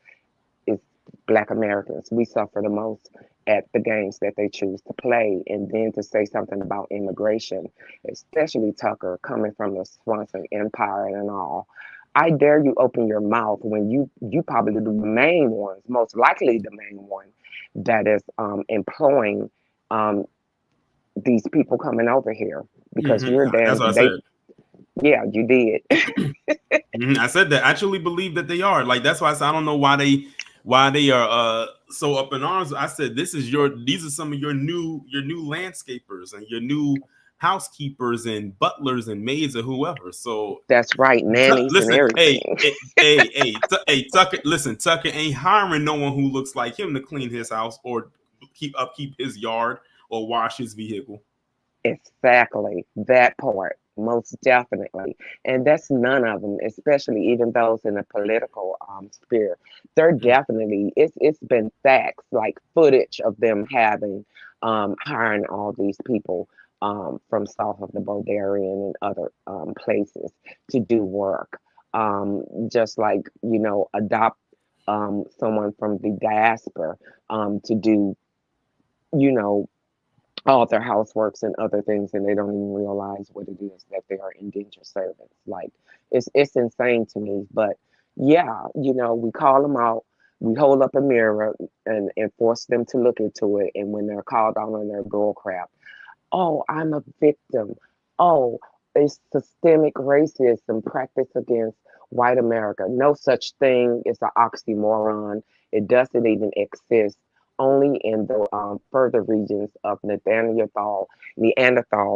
it's Black Americans. We suffer the most at the games that they choose to play. And then to say something about immigration, especially Tucker coming from the Swanson Empire and all. I dare you open your mouth when you probably the main ones, most likely the main one that is employing these people coming over here, because you're That's damn what I said. Yeah, you did. I said that. I truly believe that they are. Like, that's why I said I don't know why they are so up in arms. I said these are some of your new landscapers and your new housekeepers and butlers and maids or whoever. So that's right, nannies and listen, everything. hey, Tucker. Listen, Tucker ain't hiring no one who looks like him to clean his house or keep his yard or wash his vehicle. Exactly, that part, most definitely. And that's none of them, especially even those in the political sphere. They're definitely, it's been facts, like footage of them having hiring all these people from south of the Bulgarian and other places to do work. Just like, adopt someone from the diaspora to do, you know, all their houseworks and other things, and they don't even realize what it is that they are indentured servants. Like, it's insane to me. But yeah, we call them out, we hold up a mirror and force them to look into it. And when they're called on their bull crap, oh, I'm a victim. Oh, it's systemic racism practiced against white America. No such thing is an oxymoron. It doesn't even exist. Only in the further regions of Neanderthal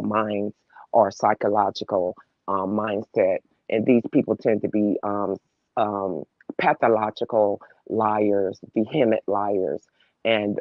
minds or psychological mindset. And these people tend to be pathological liars, vehement liars, and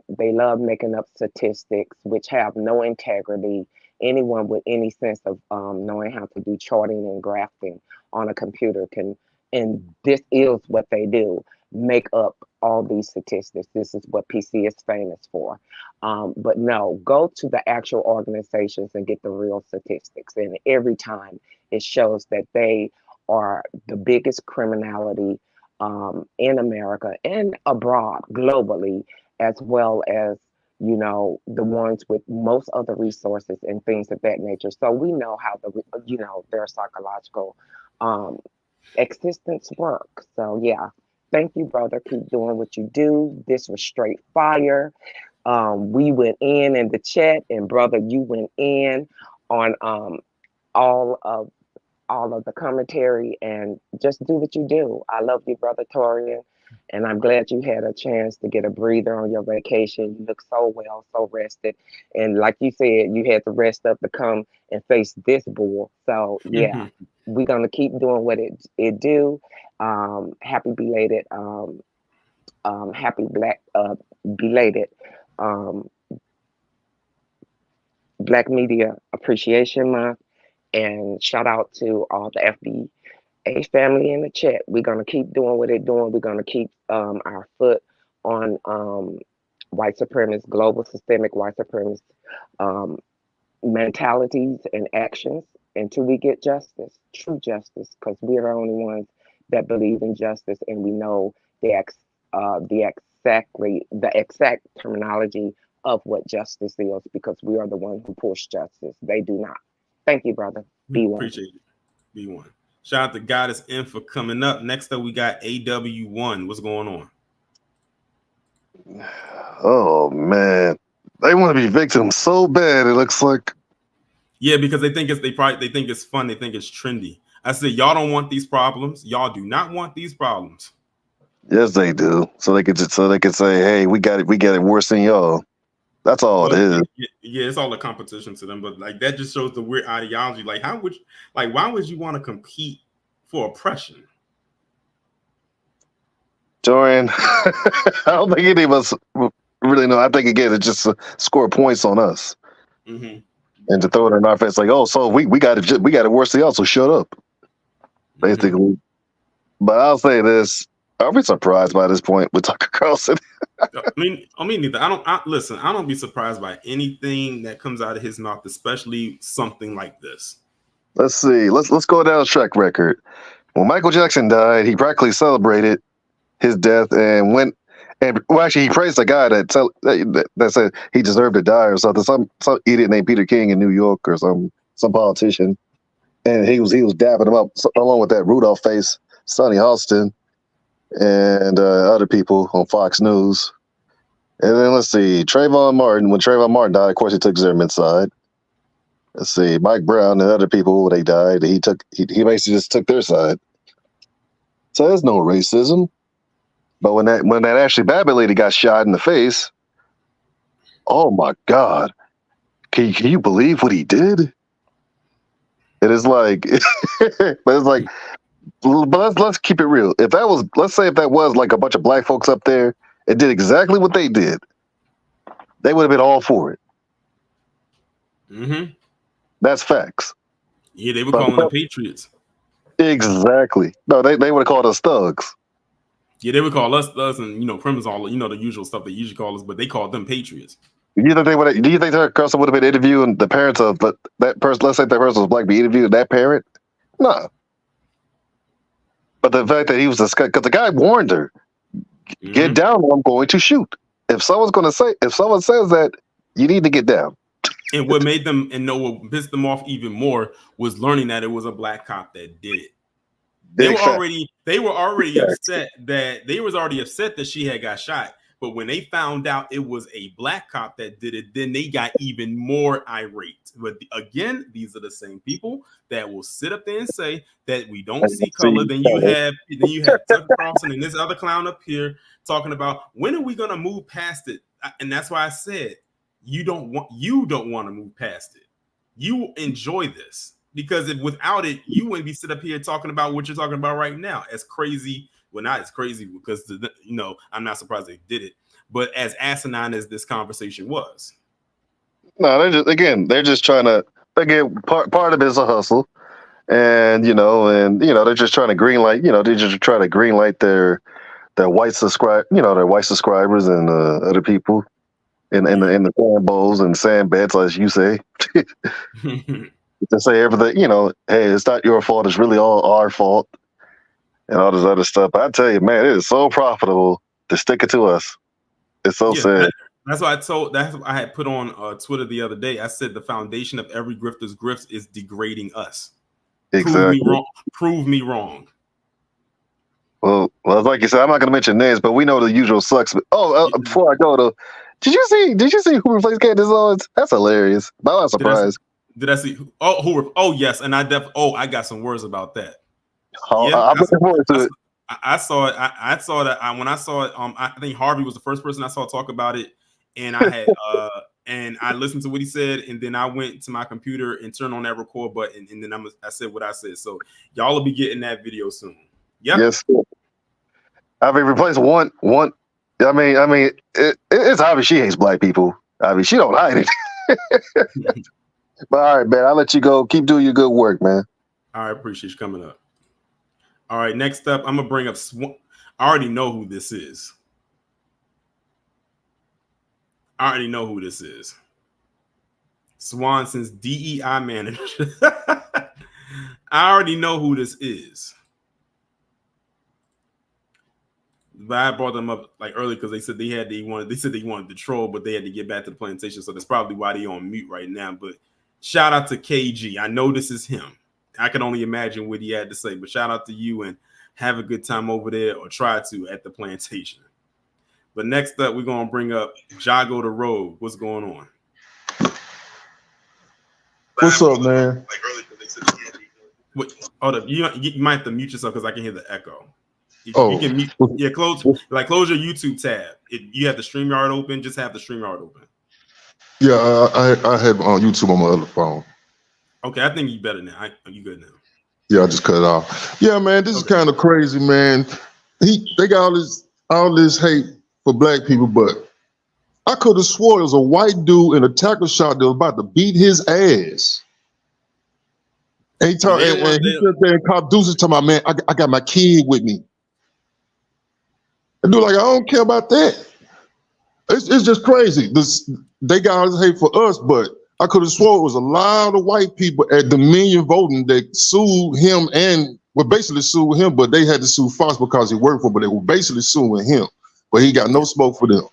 they love making up statistics which have no integrity. Anyone with any sense of knowing how to do charting and graphing on a computer can, and this is what they do, make up all these statistics. This is what PC is famous for. But no, go to the actual organizations and get the real statistics. And every time it shows that they are the biggest criminality in America and abroad, globally, as well as the ones with most other resources and things of that nature. So we know how their psychological existence work. So yeah, thank you, brother. Keep doing what you do. This was straight fire. We went in the chat, and brother, you went in on all of all of the commentary, and just do what you do. I love you, Brother Torian, and I'm glad you had a chance to get a breather on your vacation. You look so well, so rested. And like you said, you had to rest up to come and face this bull. So yeah, we're gonna keep doing what it do. Happy belated, happy belated Black Media Appreciation Month, and shout out to all the FBA family in the chat. We're gonna keep doing what they're doing. We're gonna keep our foot on white supremacist, global systemic white supremacist mentalities and actions until we get justice, true justice, because we're the only ones that believe in justice, and we know the exact terminology of what justice is, because we are the one who push justice. They do not. Thank you, brother. B1. Appreciate it. B1. Shout out to Goddess M for coming up. Next up, we got AW1. What's going on? Oh man, they want to be victims so bad. It looks like. Yeah, because they think they think it's fun. They think it's trendy. I said, y'all don't want these problems. Y'all do not want these problems. Yes, they do. So they could say, "Hey, we got it worse than y'all." That's all it is. Yeah, it's all a competition to them. But like that just shows the weird ideology. Like, why would you want to compete for oppression? Dorian, I don't think any of us really know. I think again, it's just to score points on us, and to throw it in our face like, "Oh, so we got it worse than y'all, so shut up." Basically, but I'll say this: I'll be surprised by this point with Tucker Carlson. I mean, neither. Listen. I don't be surprised by anything that comes out of his mouth, especially something like this. Let's see. Let's go down the track record. When Michael Jackson died, he practically celebrated his death and he praised the guy that said he deserved to die or something. Some idiot named Peter King in New York or some politician, and he was dapping him up along with that Rudolph face, Sonny Halston, and other people on Fox News. And then let's see, Trayvon Martin. When Trayvon Martin died, of course he took Zimmerman's side. Let's see, Mike Brown and other people when they died, he basically just took their side. So there's no racism. But when that Ashley Babbitt lady got shot in the face, oh my God, can you believe what he did? It is like, but it's like, but let's keep it real. Let's say if that was like a bunch of black folks up there and did exactly what they did, they would have been all for it. That's facts. Yeah, they were calling them patriots. Exactly. No, they would have called us thugs. Yeah, they would call us thugs and criminals, all the usual stuff they usually call us, but they called them patriots. Do you think Tucker Carlson would have been interviewing the parents of that person? Let's say that person was black, be interviewing that parent? No. But the fact that he was because the guy warned her, get down or I'm going to shoot. If someone says that, you need to get down. And what made them what pissed them off even more was learning that it was a black cop that did it. They were already upset that she had got shot. But when they found out it was a black cop that did it, then they got even more irate. But again, these are the same people that will sit up there and say that we don't see color. Then you have Tucker Carlson and this other clown up here talking about when are we going to move past it? And that's why I said you don't want to move past it. You enjoy this. Because without it, you wouldn't be sit up here talking about what you're talking about right now. As crazy, well, not as crazy because I'm not surprised they did it, but as asinine as this conversation was. No, they're just trying to part of it is a hustle, and they're just trying to greenlight their white subscribers and other people in the fan bowls and sand beds, as you say. To say everything, hey, it's not your fault. It's really all our fault, and all this other stuff. But I tell you, man, it is so profitable to stick it to us. It's so sad. That's what I had put on Twitter the other day. I said the foundation of every grifter's grift is degrading us. Exactly. Prove me wrong. Well, like you said, I'm not going to mention names, but we know the usual sucks. But before I go, though, did you see who replaced Candace Owens? That's hilarious. I'm not surprised. Did I see? Oh, yes, and I got some words about that. Oh, Yeah, I'm looking forward to it. I saw it. I saw that when I saw it. I think Harvey was the first person I saw talk about it, and I had and I listened to what he said, and then I went to my computer and turned on that record button, and then I said what I said. So y'all will be getting that video soon. Yep. Yes. I mean, replace one. I mean, it's obvious she hates black people. I mean, she don't hide it. But all right, man, I'll let you go. Keep doing your good work, man. All right, appreciate you coming up. All right, next up, I'm gonna bring up. I already know who this is. Swanson's DEI manager. I already know who this is. But I brought them up like early because they said they wanted the troll, but they had to get back to the plantation. So that's probably why they on mute right now. But shout out to KG. I know this is him. I can only imagine what he had to say. But shout out to you and have a good time over there, or try to, at the plantation. But next up, we're gonna bring up Jago the Rogue. What's going on? What's up, man? What? Hold up. You might have to mute yourself because I can hear the echo. You can mute. Yeah, close your YouTube tab. You have the StreamYard open. Just have the StreamYard open. Yeah, I had YouTube on my other phone. Okay, I think you better now. You good now? Yeah, I just cut it off. Yeah, man, this is kind of crazy, man. They got all this hate for black people, but I could have swore there was a white dude in a tackle shop that was about to beat his ass. And he told, and he stood there and called deuces to my man. I got my kid with me. The dude like, I don't care about that. It's just crazy. They got all this hate for us, but I could have swore it was a lot of white people at Dominion Voting that sued him basically sued him, but they had to sue Fox because he worked for them, but they were basically suing him. But he got no smoke for them.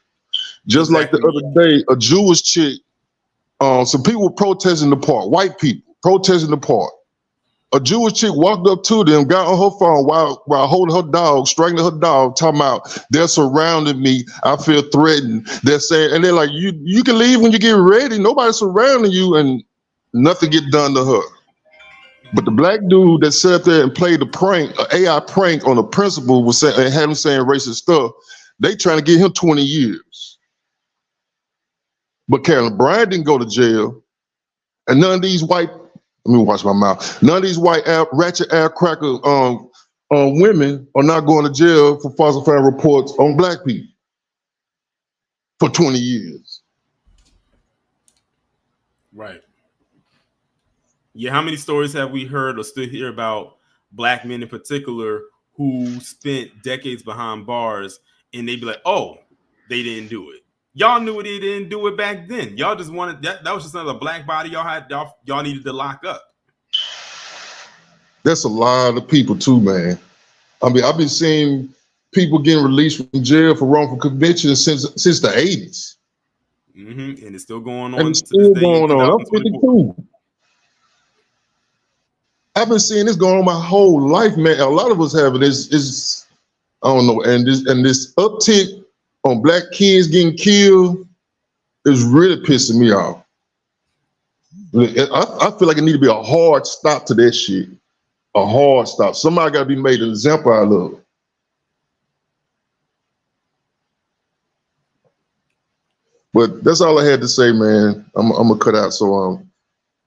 Just like the other day, a Jewish chick, some people were protesting the park, white people protesting the park. A Jewish chick walked up to them, got on her phone while holding her dog, strangling her dog, talking about they're surrounding me. I feel threatened. They're saying, and they're like, you can leave when you get ready. Nobody's surrounding you, and nothing get done to her. But the black dude that sat there and played a prank, an AI prank on the principal, was saying, and had him saying racist stuff. They trying to get him 20 years. But Carolyn Bryant didn't go to jail, and none of these white. Let me watch my mouth. None of these white ratchet cracker women are not going to jail for falsifying reports on black people for 20 years. Right. Yeah, how many stories have we heard or still hear about black men in particular who spent decades behind bars, and they be like, oh, they didn't do it. Y'all knew they didn't do it back then. Y'all just wanted that was just another black body y'all needed to lock up. That's a lot of people too, man. I mean, I've been seeing people getting released from jail for wrongful convictions since the 80s. Mm-hmm. And it's still going on. And it's still going on. I'm 52. I've been seeing this going on my whole life, man. A lot of us have it. Is I don't know, and this uptick on black kids getting killed is really pissing me off. I feel like it need to be a hard stop to that shit. A hard stop. Somebody got to be made an example out of. But that's all I had to say, man. I'm gonna cut out so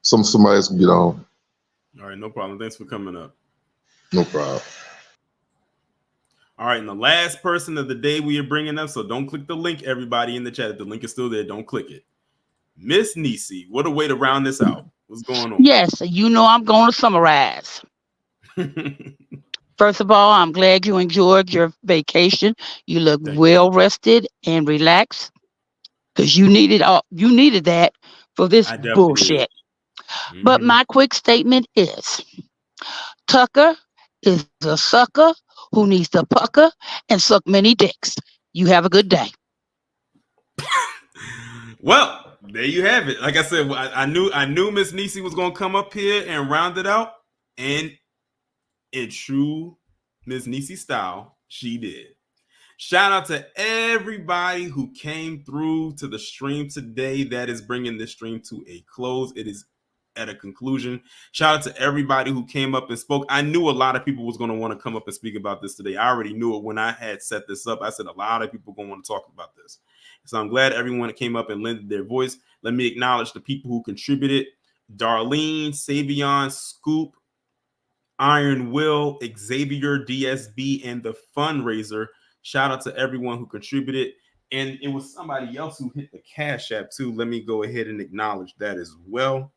somebody else can get on. All right, no problem. Thanks for coming up. No problem. All right, and the last person of the day we are bringing up, so don't click the link, everybody in the chat. If the link is still there, don't click it. Miss Nisi, what a way to round this out. What's going on? Yes, you know I'm going to summarize. First of all, I'm glad you enjoyed your vacation. You look well rested and relaxed because you needed that for this bullshit. Mm-hmm. But my quick statement is Tucker is a sucker who needs to pucker and suck many dicks. You have a good day. Well, there you have it. Like I said, I knew Miss Nisi was going to come up here and round it out, and in true Miss Nisi style, she did. Shout out to everybody who came through to the stream today. That is bringing this stream to a close. It is at a conclusion. Shout out to everybody who came up and spoke. I knew a lot of people was going to want to come up and speak about this today. I already knew it when I had set this up. I said a lot of people going to want to talk about this. So I'm glad everyone came up and lended their voice. Let me acknowledge the people who contributed. Darlene, Savion, Scoop, Iron Will, Xavier, DSB, and the fundraiser. Shout out to everyone who contributed. And it was somebody else who hit the Cash App too. Let me go ahead and acknowledge that as well.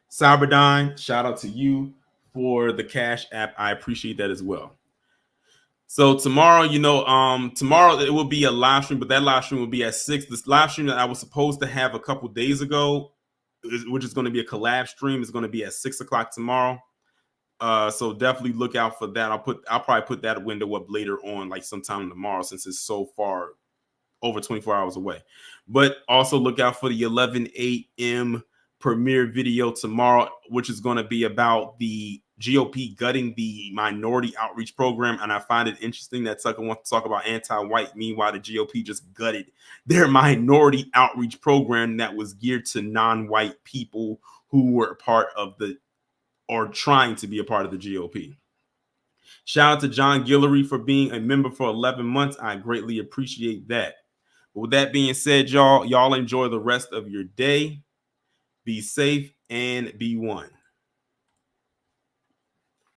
Cyberdyne, shout out to you for the Cash App. I appreciate that as well. So tomorrow, tomorrow it will be a live stream, but that live stream will be at 6. This live stream that I was supposed to have a couple days ago, which is going to be a collab stream, is going to be at 6 o'clock tomorrow. So definitely look out for that. I'll probably put that window up later on, like sometime tomorrow, since it's so far over 24 hours away. But also look out for the 11 a.m. premiere video tomorrow, which is going to be about the GOP gutting the minority outreach program. And I find it interesting that Tucker wants to talk about anti-white. Meanwhile, the GOP just gutted their minority outreach program that was geared to non-white people who were part of the, or trying to be a part of the GOP. Shout out to John Guillory for being a member for 11 months. I greatly appreciate that. But with that being said, y'all enjoy the rest of your day. Be safe and be one.